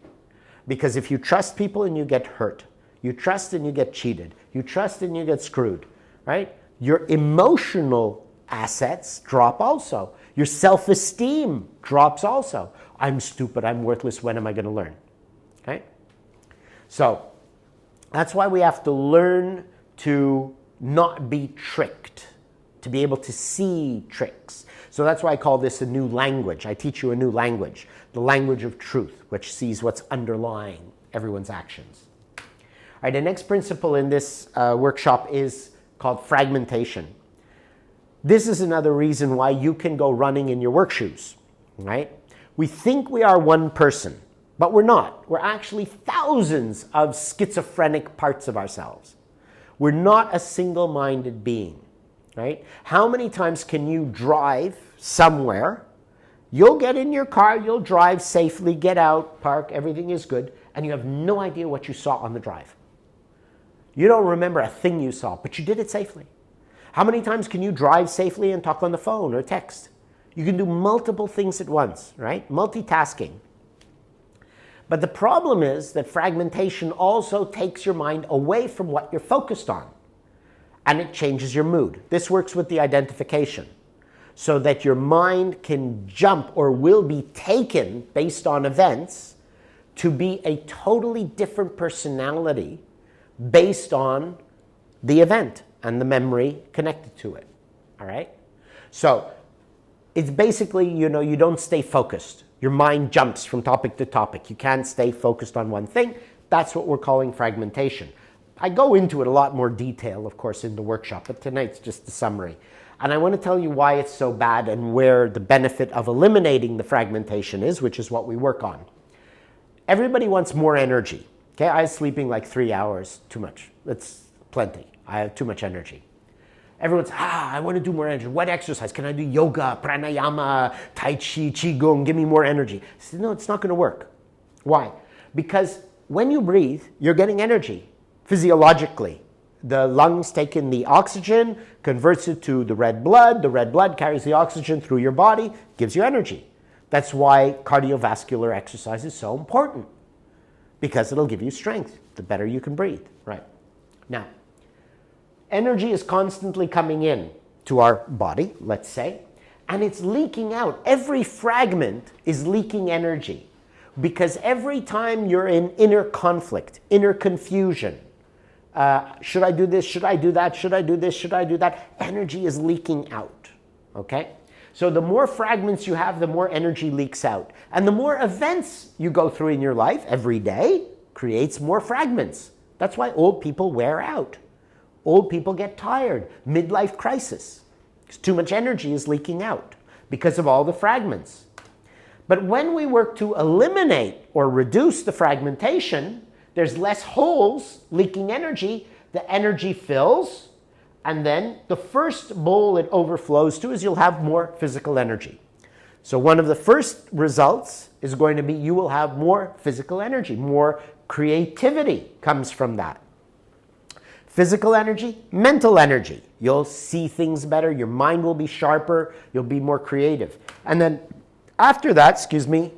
Because if you trust people and you get hurt, you trust and you get cheated, you trust and you get screwed, right? Your emotional assets drop also. Your self-esteem drops also. I'm stupid, I'm worthless, when am I going to learn? Okay? So that's why we have to learn to not be tricked, to be able to see tricks. So that's why I call this a new language. I teach you a new language, the language of truth, which sees what's underlying everyone's actions. All right, the next principle in this workshop is called fragmentation. This is another reason why you can go running in your work shoes, right? We think we are one person, but we're not. We're actually thousands of schizophrenic parts of ourselves. We're not a single-minded being, right? How many times can you drive somewhere? You'll get in your car, you'll drive safely, get out, park, everything is good, and you have no idea what you saw on the drive. You don't remember a thing you saw, but you did it safely. How many times can you drive safely and talk on the phone or text? You can do multiple things at once, right? Multitasking. But the problem is that fragmentation also takes your mind away from what you're focused on, and it changes your mood. This works with the identification, so that your mind can jump or will be taken based on events to be a totally different personality based on the event and the memory connected to it. All right? So it's basically, you don't stay focused. Your mind jumps from topic to topic. You can't stay focused on one thing. That's what we're calling fragmentation. I go into it a lot more detail, of course, in the workshop, but tonight's just the summary. And I want to tell you why it's so bad and where the benefit of eliminating the fragmentation is, which is what we work on. Everybody wants more energy. Okay, I was sleeping like 3 hours, too much. That's plenty. I have too much energy. Everyone's, I want to do more energy. What exercise? Can I do yoga, pranayama, tai chi, qigong? Give me more energy. I said, no, it's not going to work. Why? Because when you breathe, you're getting energy physiologically. The lungs take in the oxygen, converts it to the red blood. The red blood carries the oxygen through your body, gives you energy. That's why cardiovascular exercise is so important, because it'll give you strength the better you can breathe. Right. Now, energy is constantly coming in to our body, let's say, and it's leaking out. Every fragment is leaking energy, because every time you're in inner conflict, inner confusion, should I do this? Should I do that? Should I do this? Should I do that? Energy is leaking out, okay? So the more fragments you have, the more energy leaks out. And the more events you go through in your life every day creates more fragments. That's why old people wear out. Old people get tired, midlife crisis. Because too much energy is leaking out because of all the fragments. But when we work to eliminate or reduce the fragmentation, there's less holes leaking energy. The energy fills, and then the first bowl it overflows to is you'll have more physical energy. So one of the first results is going to be you will have more physical energy. More creativity comes from that. Physical energy, mental energy. You'll see things better. Your mind will be sharper. You'll be more creative. And then after that,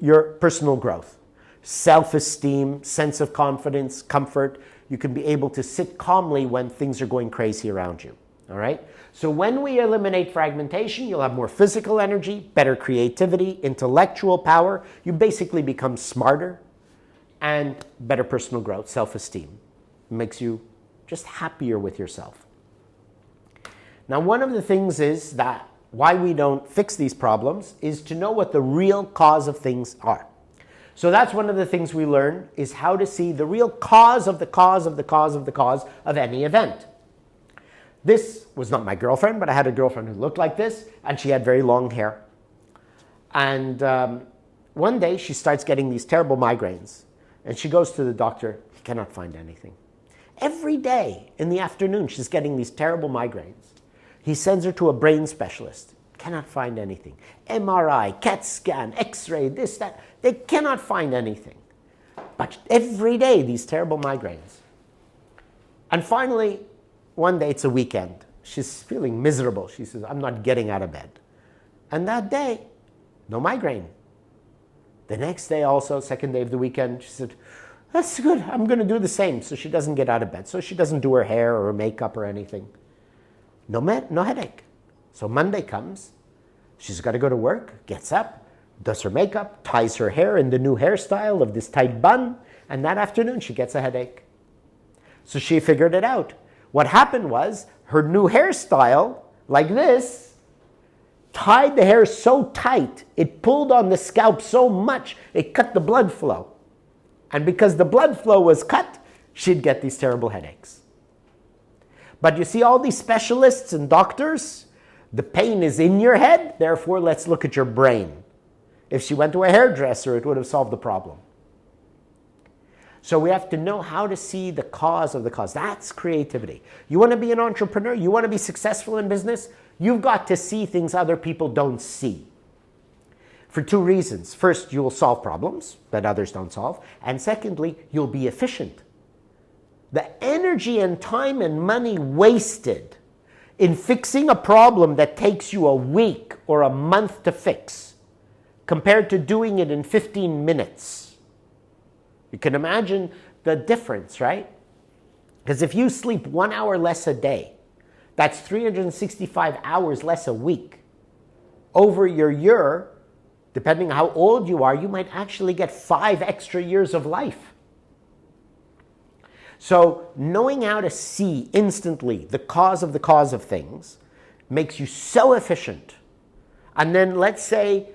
your personal growth. Self-esteem, sense of confidence, comfort. You can be able to sit calmly when things are going crazy around you. All right? So when we eliminate fragmentation, you'll have more physical energy, better creativity, intellectual power. You basically become smarter, and better personal growth, self-esteem. It makes you just happier with yourself. Now, one of the things is that why we don't fix these problems is to know what the real cause of things are. So that's one of the things we learn, is how to see the real cause of the cause of the cause of the cause of any event. This was not my girlfriend, but I had a girlfriend who looked like this, and she had very long hair. And one day she starts getting these terrible migraines, and she goes to the doctor. He cannot find anything. Every day in the afternoon, she's getting these terrible migraines. He sends her to a brain specialist. Cannot find anything. MRI, CAT scan, X-ray, this, that. They cannot find anything. But every day, these terrible migraines. And finally, one day, it's a weekend. She's feeling miserable. She says, I'm not getting out of bed. And that day, no migraine. The next day also, second day of the weekend, she said, that's good. I'm going to do the same. So she doesn't get out of bed. So she doesn't do her hair or her makeup or anything. No headache. So Monday comes. She's got to go to work, gets up, does her makeup, ties her hair in the new hairstyle of this tight bun, and that afternoon she gets a headache. So she figured it out. What happened was her new hairstyle, like this, tied the hair so tight, it pulled on the scalp so much, it cut the blood flow. And because the blood flow was cut, she'd get these terrible headaches. But you see, all these specialists and doctors, the pain is in your head, therefore let's look at your brain. If she went to a hairdresser, it would have solved the problem. So we have to know how to see the cause of the cause. That's creativity. You want to be an entrepreneur? You want to be successful in business? You've got to see things other people don't see. For two reasons. First, you will solve problems that others don't solve. And secondly, you'll be efficient. The energy and time and money wasted in fixing a problem that takes you a week or a month to fix, compared to doing it in 15 minutes. You can imagine the difference, right? Because if you sleep 1 hour less a day, that's 365 hours less a week. Over your year, depending on how old you are, you might actually get 5 extra years of life. So knowing how to see instantly the cause of things makes you so efficient. And then let's say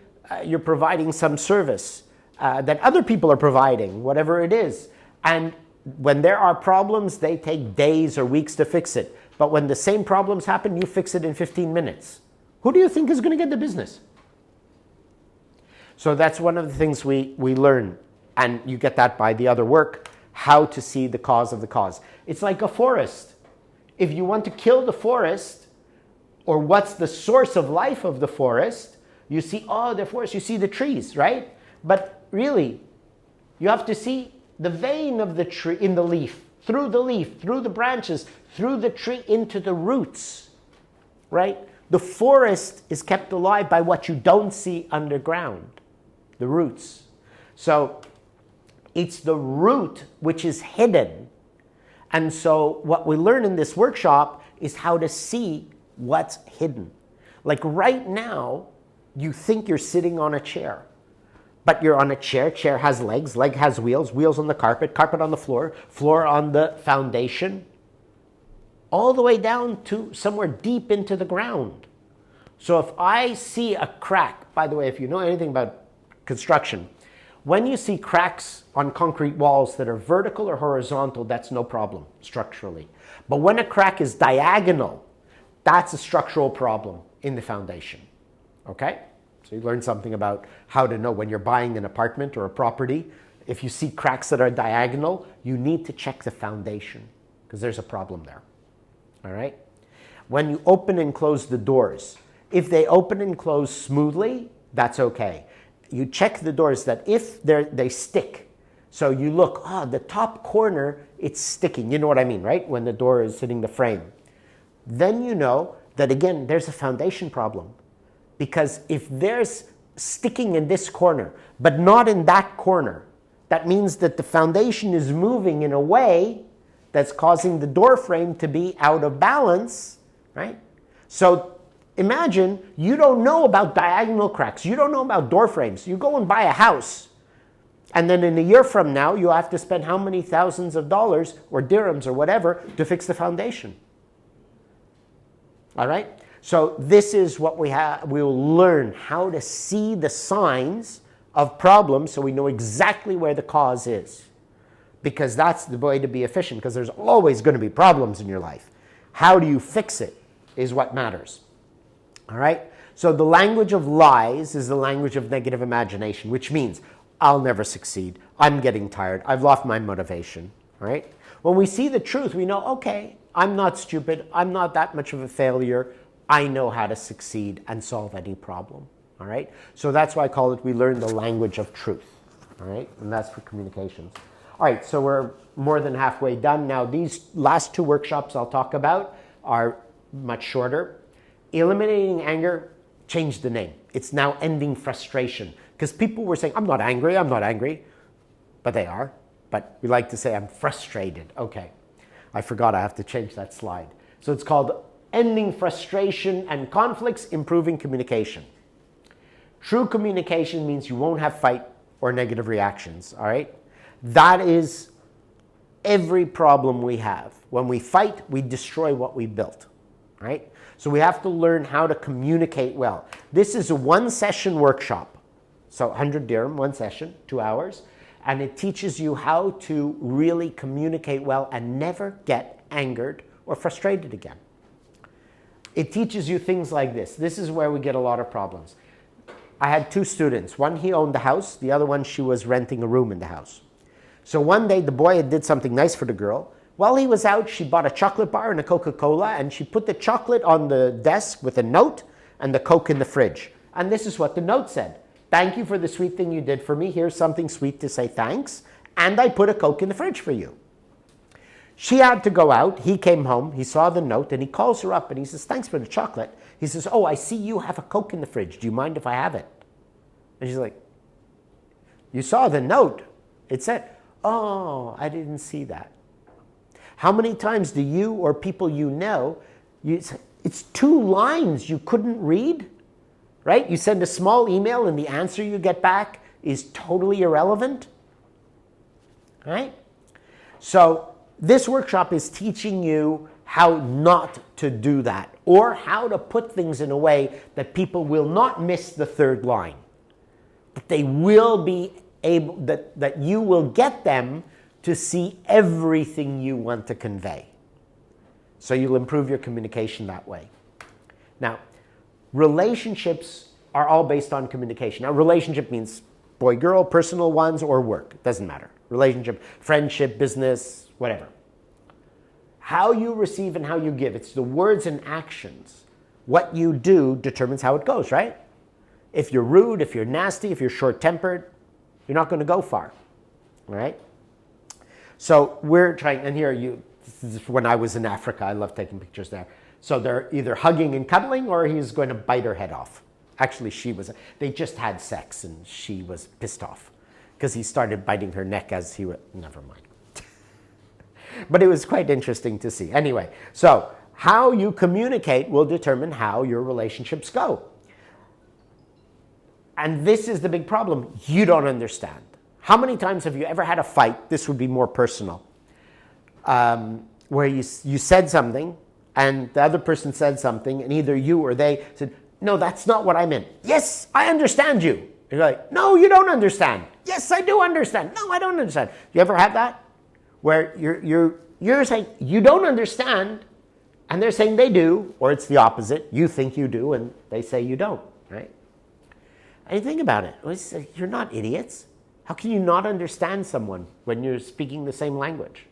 you're providing some service that other people are providing, whatever it is. And when there are problems, they take days or weeks to fix it. But when the same problems happen, you fix it in 15 minutes. Who do you think is going to get the business? So that's one of the things we learn. And you get that by the other work, how to see the cause of the cause. It's like a forest. If you want to kill the forest, or what's the source of life of the forest, you see, oh, the forest, you see the trees, right? But really, you have to see the vein of the tree in the leaf, through the branches, through the tree into the roots, right? The forest is kept alive by what you don't see underground, the roots. So it's the root which is hidden. And so what we learn in this workshop is how to see what's hidden. Like right now, you think you're sitting on a chair, but you're on a chair. Chair has legs, leg has wheels, wheels on the carpet, carpet on the floor, floor on the foundation, all the way down to somewhere deep into the ground. So if I see a crack, by the way, if you know anything about construction, when you see cracks on concrete walls that are vertical or horizontal, that's no problem structurally. But when a crack is diagonal, that's a structural problem in the foundation. Okay? So you learn something about how to know when you're buying an apartment or a property. If you see cracks that are diagonal, you need to check the foundation because there's a problem there. All right? When you open and close the doors, if they open and close smoothly, that's okay. You check the doors that if they stick. So you look, the top corner, it's sticking. You know what I mean, right? When the door is hitting the frame. Then you know that, again, there's a foundation problem. Because if there's sticking in this corner, but not in that corner, that means that the foundation is moving in a way that's causing the door frame to be out of balance, right? So imagine you don't know about diagonal cracks. You don't know about door frames. You go and buy a house. And then in a year from now, you have to spend how many thousands of dollars or dirhams or whatever to fix the foundation. All right? So this is what we will learn, how to see the signs of problems so we know exactly where the cause is. Because that's the way to be efficient, because there's always going to be problems in your life. How do you fix it is what matters. All right? So the language of lies is the language of negative imagination, which means I'll never succeed. I'm getting tired. I've lost my motivation. All right? When we see the truth, we know, okay, I'm not stupid. I'm not that much of a failure. I know how to succeed and solve any problem. All right? So that's why I call it, we learn the language of truth. All right? And that's for communications. All right, so we're more than halfway done. Now, these last 2 workshops I'll talk about are much shorter. Eliminating anger, change the name. It's now ending frustration. Because people were saying, I'm not angry. But they are. But we like to say, I'm frustrated. Okay, I forgot I have to change that slide. So it's called ending frustration and conflicts, improving communication. True communication means you won't have fight or negative reactions, all right? That is every problem we have. When we fight, we destroy what we built, right? So we have to learn how to communicate well. This is a 1-session workshop. So 100 dirham, 1 session, 2 hours. And it teaches you how to really communicate well and never get angered or frustrated again. It teaches you things like this. This is where we get a lot of problems. I had 2 students. One, he owned the house. The other one, she was renting a room in the house. So one day, the boy did something nice for the girl. While he was out, she bought a chocolate bar and a Coca-Cola, and she put the chocolate on the desk with a note and the Coke in the fridge. And this is what the note said. Thank you for the sweet thing you did for me. Here's something sweet to say thanks. And I put a Coke in the fridge for you. She had to go out. He came home. He saw the note, and he calls her up, and he says, thanks for the chocolate. He says, oh, I see you have a Coke in the fridge. Do you mind if I have it? And she's like, you saw the note. It said, oh, I didn't see that. How many times do you or people you know, it's 2 lines you couldn't read, right? You send a small email and the answer you get back is totally irrelevant, right? So this workshop is teaching you how not to do that, or how to put things in a way that people will not miss the third line, that they will be able, that you will get them to see everything you want to convey. So you'll improve your communication that way. Now, relationships are all based on communication. Now, relationship means boy, girl, personal ones, or work. It doesn't matter. Relationship, friendship, business, whatever. How you receive and how you give. It's the words and actions. What you do determines how it goes, right? If you're rude, if you're nasty, if you're short-tempered, you're not going to go far, all right? So we're trying, and here this is when I was in Africa, I love taking pictures there. So they're either hugging and cuddling, or he's going to bite her head off. Actually, they just had sex, and she was pissed off because he started biting her neck as he went, never mind. But it was quite interesting to see. Anyway, so how you communicate will determine how your relationships go. And this is the big problem. You don't understand. How many times have you ever had a fight? This would be more personal. Where you said something, and the other person said something, and either you or they said, no, that's not what I meant. Yes, I understand you. You're like, no, you don't understand. Yes, I do understand. No, I don't understand. You ever had that? Where you're saying you don't understand, and they're saying they do, or it's the opposite. You think you do, and they say you don't, right? And you think about it. You're not idiots. How can you not understand someone when you're speaking the same language?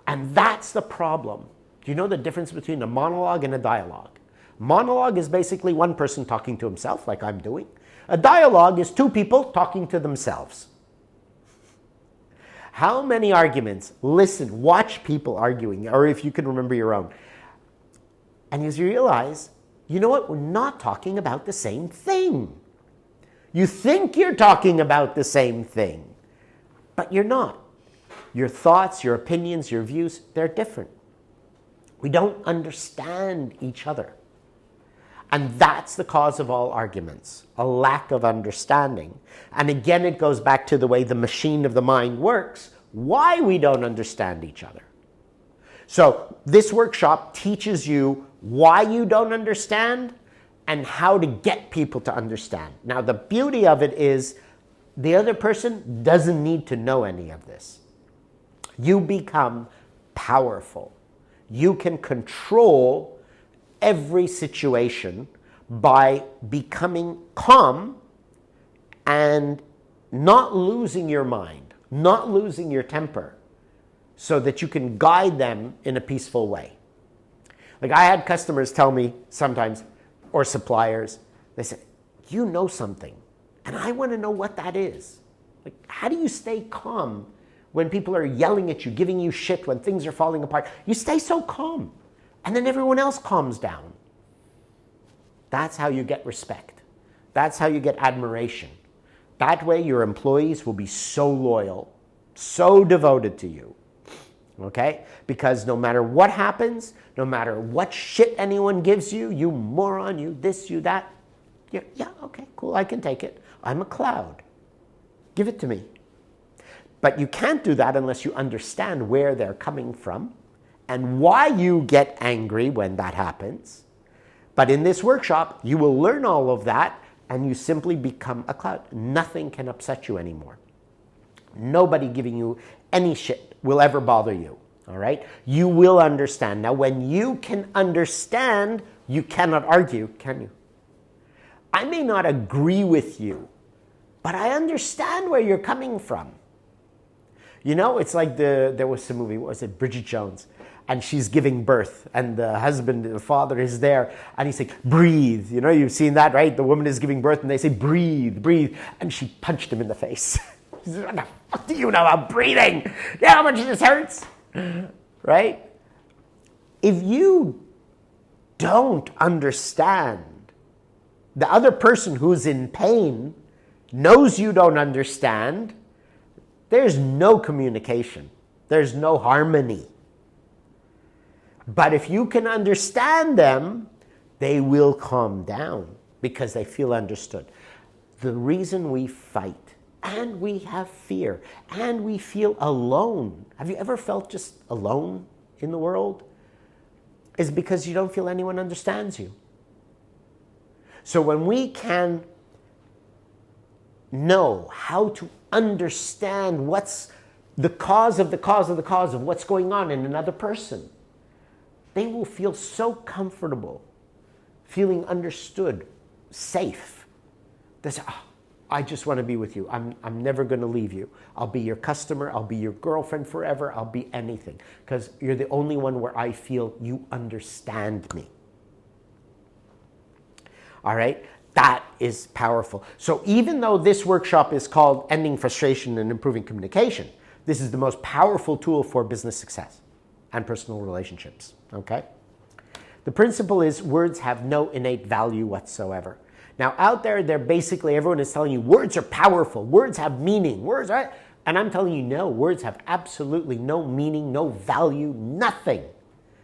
And that's the problem. Do you know the difference between a monologue and a dialogue? Monologue is basically one person talking to himself, like I'm doing. A dialogue is two people talking to themselves. How many arguments? Listen, watch people arguing, or if you can remember your own. And as you realize, you know what? We're not talking about the same thing. You think you're talking about the same thing, but you're not. Your thoughts, your opinions, your views, they're different. We don't understand each other. And that's the cause of all arguments, a lack of understanding. And again, it goes back to the way the machine of the mind works, why we don't understand each other. So this workshop teaches you why you don't understand and how to get people to understand. Now, the beauty of it is the other person doesn't need to know any of this. You become powerful. You can control every situation by becoming calm and not losing your mind, not losing your temper, so that you can guide them in a peaceful way. Like I had customers tell me sometimes, or suppliers, they say, you know something, and I want to know what that is. Like, how do you stay calm when people are yelling at you, giving you shit, when things are falling apart? You stay so calm. And then everyone else calms down. That's how you get respect. That's how you get admiration. That way your employees will be so loyal, so devoted to you. Okay? Because no matter what happens, no matter what shit anyone gives you, you moron, you this, you that, yeah, okay, cool, I can take it. I'm a cloud. Give it to me. But you can't do that unless you understand where they're coming from and why you get angry when that happens. But in this workshop, you will learn all of that, and you simply become a cloud. Nothing can upset you anymore. Nobody giving you any shit will ever bother you, all right? You will understand. Now, when you can understand, you cannot argue, can you? I may not agree with you, but I understand where you're coming from. You know, it's like there was some movie, what was it, Bridget Jones, and she's giving birth, and the husband, the father is there, and he's like, breathe. You know, you've seen that, right? The woman is giving birth, and they say, breathe, breathe, and she punched him in the face. He said, what the fuck do you know about breathing? You know how much this hurts? Right? If you don't understand, the other person who's in pain knows you don't understand, there's no communication. There's no harmony. But if you can understand them, They will calm down because they feel understood. The reason we fight and we have fear and we feel alone, have you ever felt just alone in the world? Is because you don't feel anyone understands you. So when we can know how to understand what's the cause of the cause of the cause of what's going on in another person, they will feel so comfortable, feeling understood, safe. They say, oh, I just want to be with you. I'm never going to leave you. I'll be your customer. I'll be your girlfriend forever. I'll be anything. Because you're the only one where I feel you understand me. All right? That is powerful. So even though this workshop is called Ending Frustration and Improving Communication, this is the most powerful tool for business success and personal relationships. Okay? The principle is words have no innate value whatsoever. Now out there, everyone is telling you words are powerful, words have meaning, words are, and I'm telling you no, words have absolutely no meaning, no value, nothing.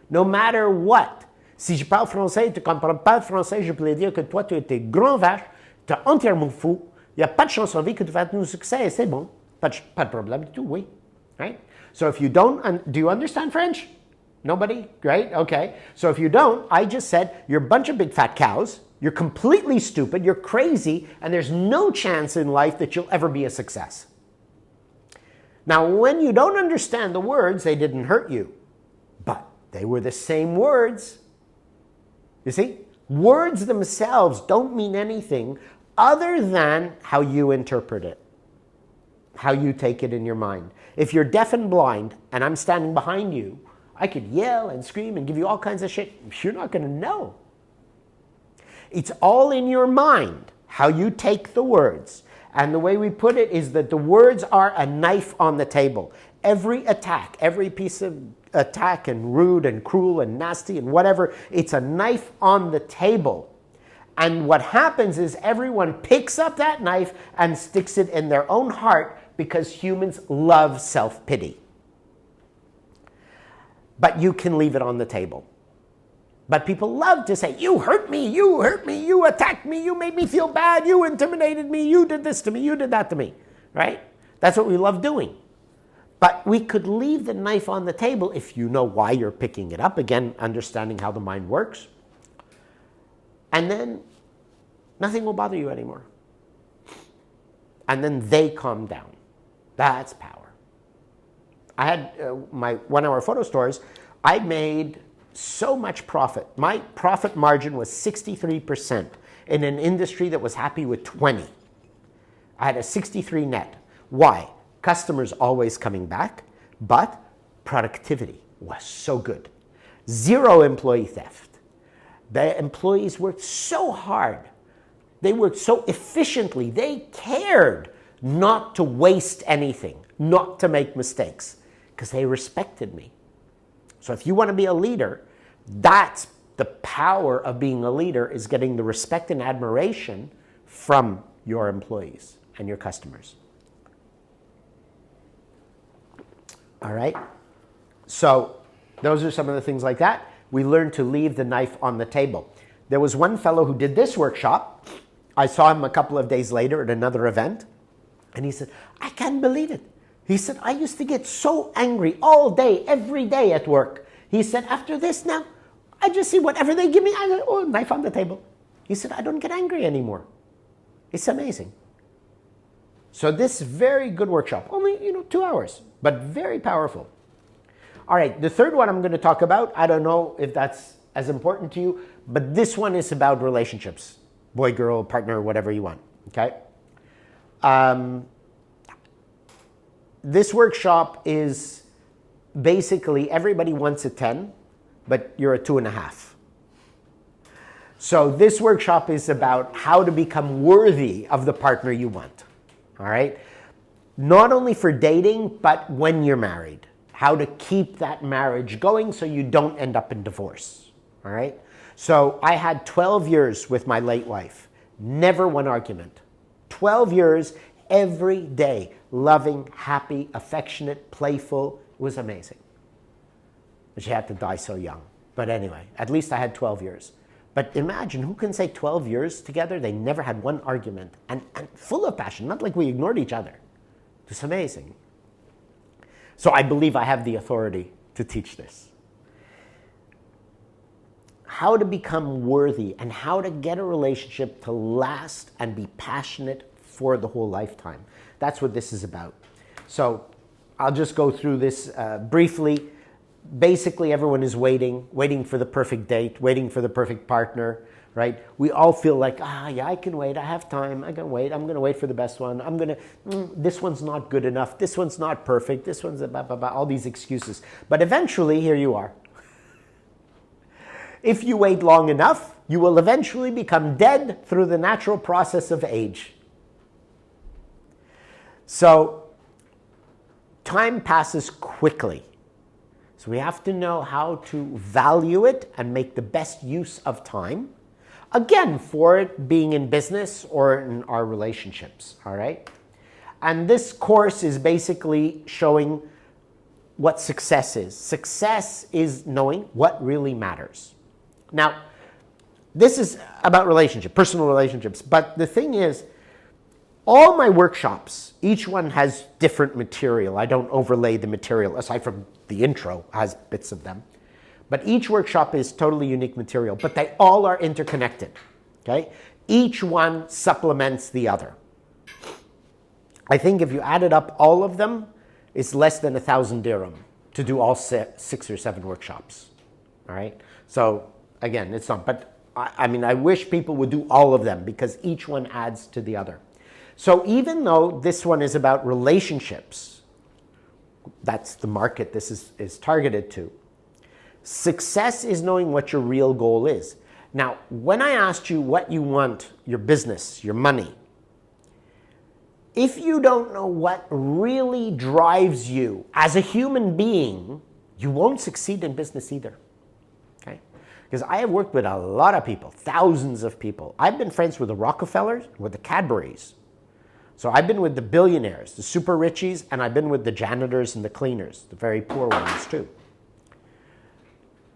No matter what. Si je parle français et tu ne comprends pas le français, je peux te dire que toi, tu es grand vache, tu es entièrement fou, il n'y a pas de chance en vie que tu fasses nous succès et c'est bon. Pas de problème du tout, oui. Right? So if you don't, do you understand French? Nobody? Great, okay. So if you don't, I just said, you're a bunch of big fat cows, you're completely stupid, you're crazy, and there's no chance in life that you'll ever be a success. Now, when you don't understand the words, they didn't hurt you, but they were the same words. You see? Words themselves don't mean anything other than how you interpret it, how you take it in your mind. If you're deaf and blind, and I'm standing behind you, I could yell and scream and give you all kinds of shit. You're not going to know. It's all in your mind, how you take the words. And the way we put it is that the words are a knife on the table. Every attack, every piece of attack and rude and cruel and nasty and whatever, it's a knife on the table. And what happens is everyone picks up that knife and sticks it in their own heart because humans love self-pity. But you can leave it on the table. But people love to say, you hurt me, you attacked me, you made me feel bad, you intimidated me, you did this to me, you did that to me, right? That's what we love doing. But we could leave the knife on the table if you know why you're picking it up, again, understanding how the mind works. And then nothing will bother you anymore. And then they calm down. That's power. I had my 1 hour photo stores, I made so much profit. My profit margin was 63% in an industry that was happy with 20. I had a 63 net. Why? Customers always coming back, but productivity was so good. 0 employee theft. The employees worked so hard. They worked so efficiently. They cared not to waste anything, not to make mistakes, because they respected me. So if you want to be a leader, that's the power of being a leader, is getting the respect and admiration from your employees and your customers. All right? So those are some of the things like that. We learned to leave the knife on the table. There was one fellow who did this workshop. I saw him a couple of days later at another event, and he said, I can't believe it. He said, I used to get so angry all day, every day at work. He said, after this now, I just see whatever they give me, I go, oh, knife on the table. He said, I don't get angry anymore. It's amazing. So this very good workshop, only 2 hours, but very powerful. All right, the third one I'm going to talk about, I don't know if that's as important to you, but this one is about relationships. Boy, girl, partner, whatever you want, okay? This workshop is basically everybody wants a 10, but you're a 2.5. So this workshop is about how to become worthy of the partner you want, all right? Not only for dating, but when you're married. How to keep that marriage going so you don't end up in divorce, all right? So I had 12 years with my late wife, never one argument. 12 years, every day, loving, happy, affectionate, playful. It was amazing. She had to die so young. But anyway, at least I had 12 years. But imagine, who can say 12 years together, they never had one argument, and full of passion, not like we ignored each other. It's amazing. So I believe I have the authority to teach this. How to become worthy and how to get a relationship to last and be passionate for the whole lifetime. That's what this is about. So I'll just go through this briefly. Basically, everyone is waiting for the perfect date, waiting for the perfect partner, right? We all feel like, yeah, I can wait. I have time. I can wait. I'm going to wait for the best one. This one's not good enough. This one's not perfect. This one's blah, blah, blah, all these excuses. But eventually, here you are. If you wait long enough, you will eventually become dead through the natural process of age. So, time passes quickly. So we have to know how to value it and make the best use of time. Again, for it being in business or in our relationships, all right? And this course is basically showing what success is. Success is knowing what really matters. Now, this is about relationship, personal relationships. But the thing is, all my workshops, each one has different material. I don't overlay the material, aside from the intro has bits of them. But each workshop is totally unique material, but they all are interconnected, okay? Each one supplements the other. I think if you added up all of them, it's less than 1,000 dirham to do all 6 or 7 workshops, all right? So again, it's not, but I mean, I wish people would do all of them because each one adds to the other. So even though this one is about relationships, that's the market this is targeted to, success is knowing what your real goal is. Now, when I asked you what you want, your business, your money, if you don't know what really drives you as a human being, you won't succeed in business either. Okay? Because I have worked with a lot of people, thousands of people. I've been friends with the Rockefellers, with the Cadburys. So I've been with the billionaires, the super richies, and I've been with the janitors and the cleaners, the very poor ones too.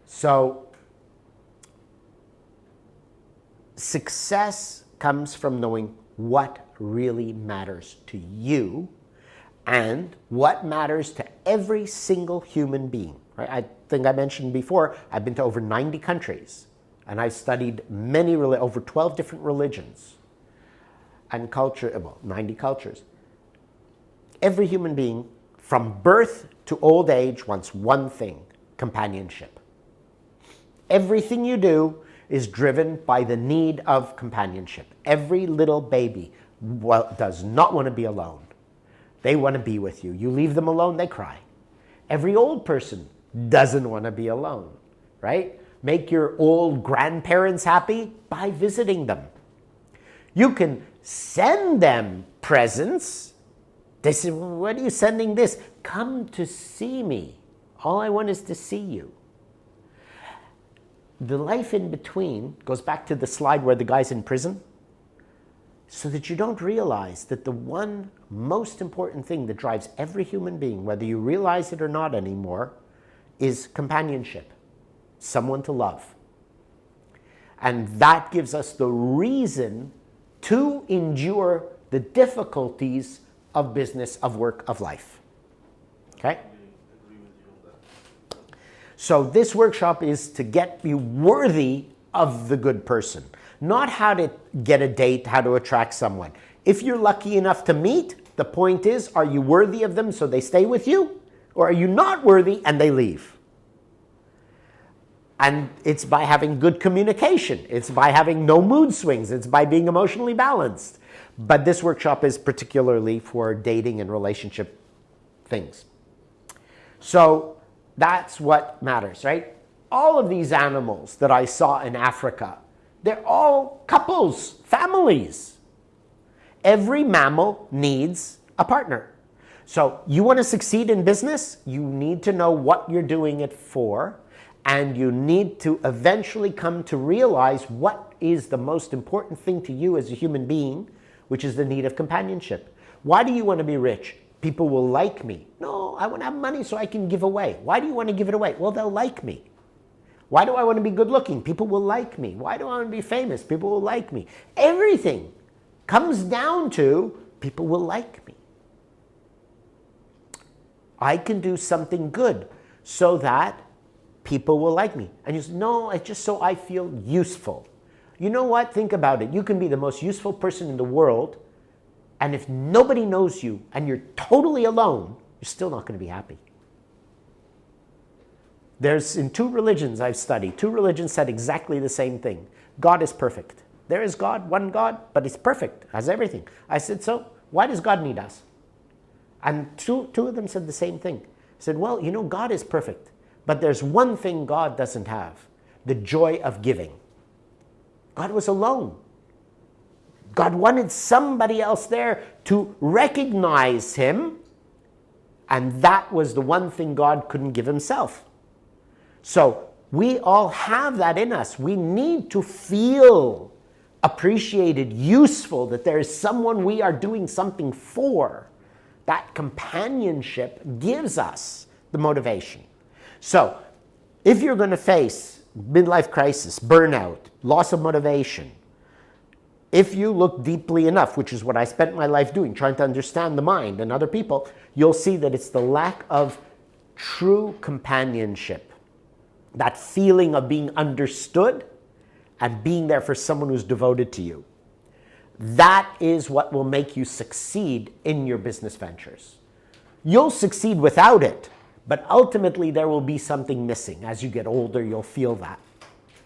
So success comes from knowing what really matters to you and what matters to every single human being. Right? I think I mentioned before, I've been to over 90 countries, and I've studied over 12 different religions. And culture, well, 90 cultures. Every human being, from birth to old age, wants one thing: companionship. Everything you do is driven by the need of companionship. Every little baby does not want to be alone. They want to be with you. You leave them alone, they cry. Every old person doesn't want to be alone, right? Make your old grandparents happy by visiting them. You can send them presents. They say, well, what are you sending this? Come to see me. All I want is to see you. The life in between goes back to the slide where the guy's in prison, so that you don't realize that the one most important thing that drives every human being, whether you realize it or not anymore, is companionship, someone to love. And that gives us the reason to endure the difficulties of business, of work, of life. Okay? So this workshop is to get you worthy of the good person, not how to get a date, how to attract someone. If you're lucky enough to meet, the point is, are you worthy of them so they stay with you? Or are you not worthy and they leave? And it's by having good communication. It's by having no mood swings. It's by being emotionally balanced. But this workshop is particularly for dating and relationship things. So that's what matters, right? All of these animals that I saw in Africa, they're all couples, families. Every mammal needs a partner. So you want to succeed in business, you need to know what you're doing it for. And you need to eventually come to realize what is the most important thing to you as a human being, which is the need of companionship. Why do you want to be rich? People will like me. No, I want to have money so I can give away. Why do you want to give it away? Well, they'll like me. Why do I want to be good looking? People will like me. Why do I want to be famous? People will like me. Everything comes down to people will like me. I can do something good so that people will like me. And you say, no, it's just so I feel useful. You know what? Think about it. You can be the most useful person in the world, and if nobody knows you and you're totally alone, you're still not going to be happy. There's, in 2 religions I've studied, 2 religions said exactly the same thing. God is perfect. There is God, one God, but he's perfect, has everything. I said, so why does God need us? And two of them said the same thing. I said, well, you know, God is perfect, but there's one thing God doesn't have, the joy of giving. God was alone. God wanted somebody else there to recognize him, and that was the one thing God couldn't give himself. So we all have that in us. We need to feel appreciated, useful, that there is someone we are doing something for. That companionship gives us the motivation. So if you're going to face midlife crisis, burnout, loss of motivation, if you look deeply enough, which is what I spent my life doing, trying to understand the mind and other people, you'll see that it's the lack of true companionship. That feeling of being understood and being there for someone who's devoted to you. That is what will make you succeed in your business ventures. You'll succeed without it, but ultimately there will be something missing. As you get older, you'll feel that.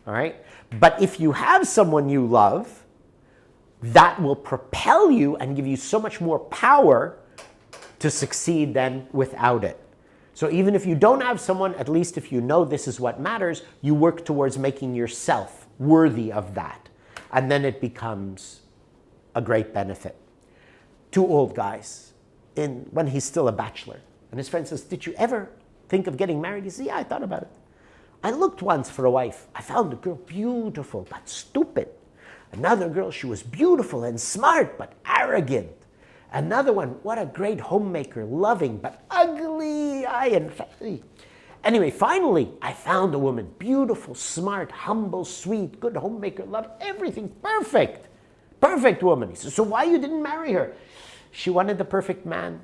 All right? But if you have someone you love, that will propel you and give you so much more power to succeed than without it. So even if you don't have someone, at least if you know this is what matters, you work towards making yourself worthy of that. And then it becomes a great benefit. 2 old guys, when he's still a bachelor, and his friend says, did you ever think of getting married? He says, yeah, I thought about it. I looked once for a wife. I found a girl beautiful but stupid. Another girl, she was beautiful and smart but arrogant. Another one, what a great homemaker, loving but ugly. Anyway, finally, I found a woman, beautiful, smart, humble, sweet, good homemaker, love, everything perfect. Perfect woman. He says, so why you didn't marry her? She wanted the perfect man.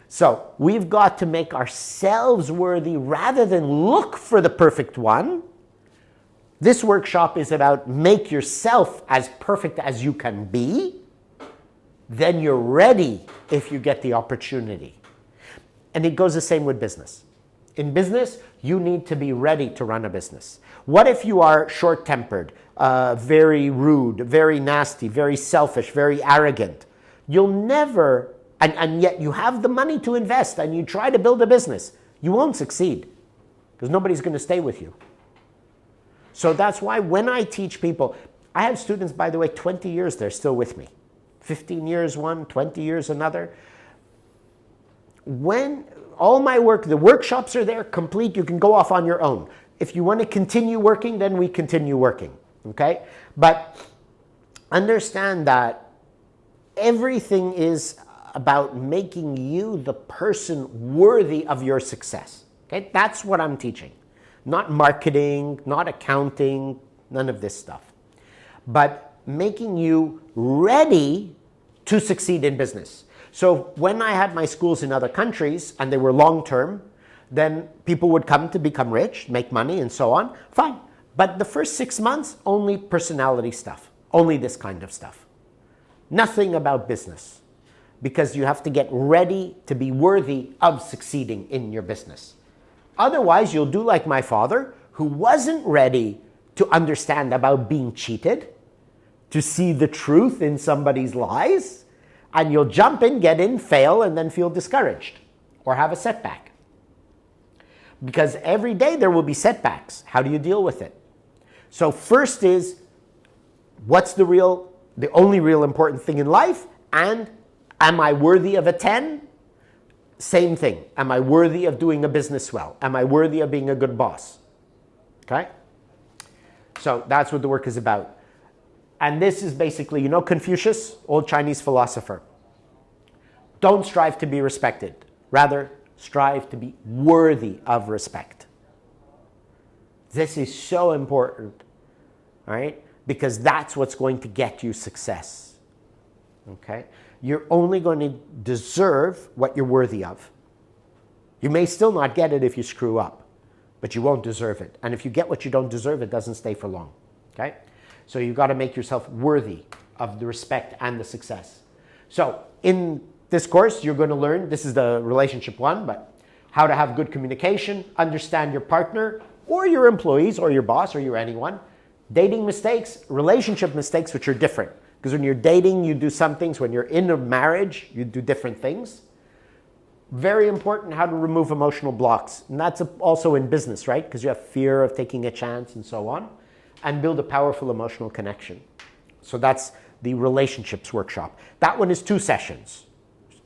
So we've got to make ourselves worthy rather than look for the perfect one. This workshop is about make yourself as perfect as you can be. Then you're ready if you get the opportunity. And it goes the same with business. In business, you need to be ready to run a business. What if you are short-tempered, very rude, very nasty, very selfish, very arrogant? You'll never, and yet you have the money to invest and you try to build a business. You won't succeed because nobody's going to stay with you. So that's why when I teach people, I have students, by the way, 20 years, they're still with me. 15 years one, 20 years another. When all my work, the workshops are there, complete, you can go off on your own. If you want to continue working, then we continue working, okay? But understand that everything is about making you the person worthy of your success, okay? That's what I'm teaching. Not marketing, not accounting, none of this stuff. But making you ready to succeed in business. So when I had my schools in other countries and they were long-term, then people would come to become rich, make money and so on. Fine. But the first 6 months, only personality stuff. Only this kind of stuff. Nothing about business. Because you have to get ready to be worthy of succeeding in your business. Otherwise, you'll do like my father, who wasn't ready to understand about being cheated, to see the truth in somebody's lies, and you'll jump in, get in, fail, and then feel discouraged or have a setback. Because every day there will be setbacks. How do you deal with it? So first is, what's the only real important thing in life? And am I worthy of a 10? Same thing. Am I worthy of doing a business well? Am I worthy of being a good boss? Okay? So that's what the work is about. And this is basically, you know Confucius, old Chinese philosopher. Don't strive to be respected. Rather, strive to be worthy of respect. This is so important, all right? Because that's what's going to get you success, okay? You're only going to deserve what you're worthy of. You may still not get it if you screw up, but you won't deserve it. And if you get what you don't deserve, it doesn't stay for long, okay? So you've got to make yourself worthy of the respect and the success. So in this course, you're going to learn, this is the relationship one, but how to have good communication, understand your partner or your employees or your boss or your anyone, dating mistakes, relationship mistakes, which are different. Because when you're dating, you do some things. When you're in a marriage, you do different things. Very important how to remove emotional blocks. And that's also in business, right? Because you have fear of taking a chance and so on. And build a powerful emotional connection. So that's the relationships workshop. That one is 2 sessions.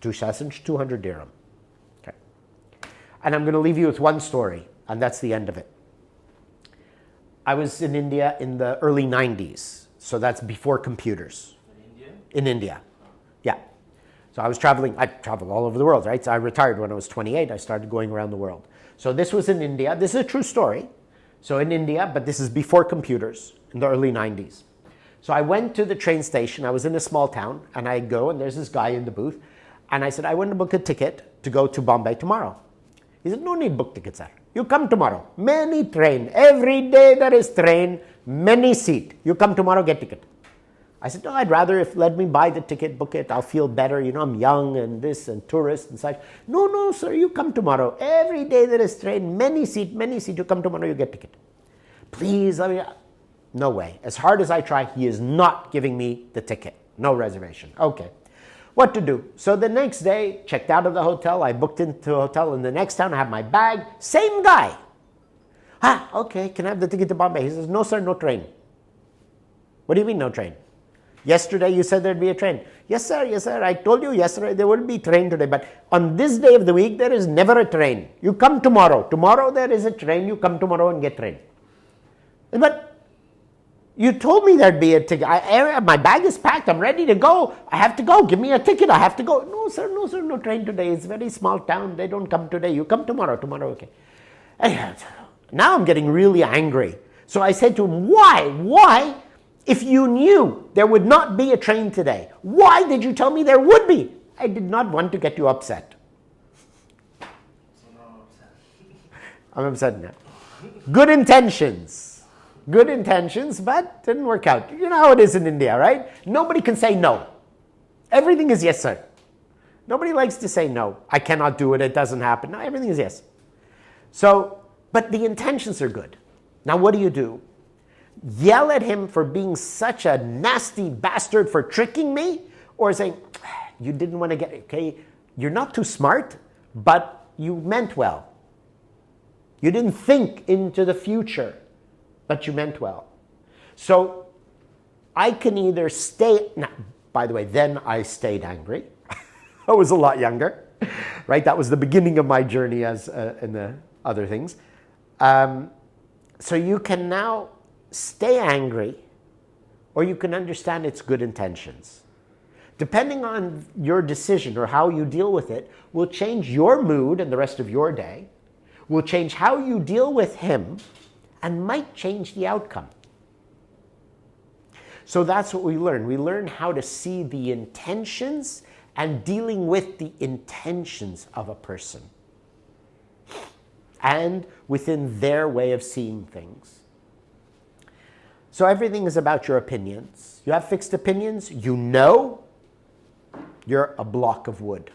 2 sessions, 200 dirham. Okay. And I'm going to leave you with one story, and that's the end of it. I was in India in the early 90s. So that's before computers. In India? In India, yeah. So I traveled all over the world, right? So I retired when I was 28. I started going around the world. So this was in India. This is a true story. So in India, but this is before computers, in the early 90s. So I went to the train station. I was in a small town, and I go, and there's this guy in the booth. And I said, I want to book a ticket to go to Bombay tomorrow. He said, no need book ticket, sir. You come tomorrow. Many train. Every day there is train. Many seat. You come tomorrow, get ticket. I said, no, I'd rather if let me buy the ticket, book it. I'll feel better. You know, I'm young and this and tourist and such. No, sir, you come tomorrow. Every day there is train. Many seat. You come tomorrow, you get ticket. Please, let me. No way. As hard as I try, he is not giving me the ticket. No reservation. Okay. What to do? So the next day, checked out of the hotel. I booked into a hotel in the next town. I have my bag. Same guy. Okay, can I have the ticket to Bombay? He says, no, sir, no train. What do you mean, no train? Yesterday you said there'd be a train. Yes, sir. I told you yesterday there would be train today. But on this day of the week, there is never a train. You come tomorrow. Tomorrow there is a train. You come tomorrow and get train. But you told me there'd be a ticket. My bag is packed. I'm ready to go. I have to go. Give me a ticket. I have to go. No, sir, no train today. It's a very small town. They don't come today. You come tomorrow. Okay. Now I'm getting really angry. So I said to him, why? If you knew there would not be a train today, why did you tell me there would be? I did not want to get you upset. So now I'm upset. I'm upset now. Good intentions, but didn't work out. You know how it is in India, right? Nobody can say no. Everything is yes, sir. Nobody likes to say no. I cannot do it. It doesn't happen. No, everything is yes. So, but the intentions are good. Now, what do? Yell at him for being such a nasty bastard for tricking me? Or saying, you didn't want to get it, okay? You're not too smart, but you meant well. You didn't think into the future, but you meant well. So I can either stay, now, by the way, then I stayed angry. I was a lot younger, right? That was the beginning of my journey as in the other things. So you can now stay angry, or you can understand its good intentions. Depending on your decision or how you deal with it, will change your mood and the rest of your day, will change how you deal with him, and might change the outcome. So that's what we learn. We learn how to see the intentions and dealing with the intentions of a person and within their way of seeing things. So everything is about your opinions. You have fixed opinions. You know you're a block of wood.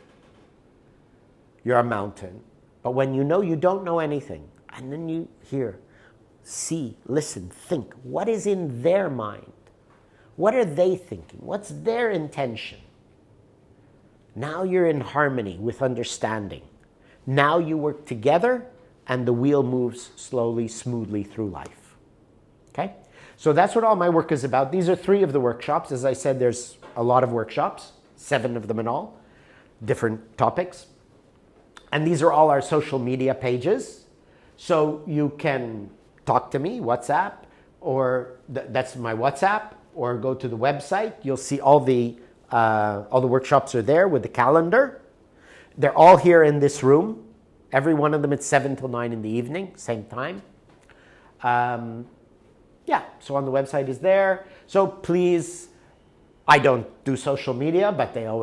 You're a mountain. But when you know you don't know anything, and then you hear, see, listen, think, what is in their mind? What are they thinking? What's their intention? Now you're in harmony with understanding. Now you work together and the wheel moves slowly, smoothly through life. Okay? So that's what all my work is about. These are 3 of the workshops. As I said, there's a lot of workshops, 7 of them in all, different topics. And these are all our social media pages. So you can talk to me, WhatsApp, or that's my WhatsApp, or go to the website. You'll see all the workshops are there with the calendar. They're all here in this room. Every one of them at 7 till 9 in the evening, same time. Yeah, so on the website is there. So please, I don't do social media, but they always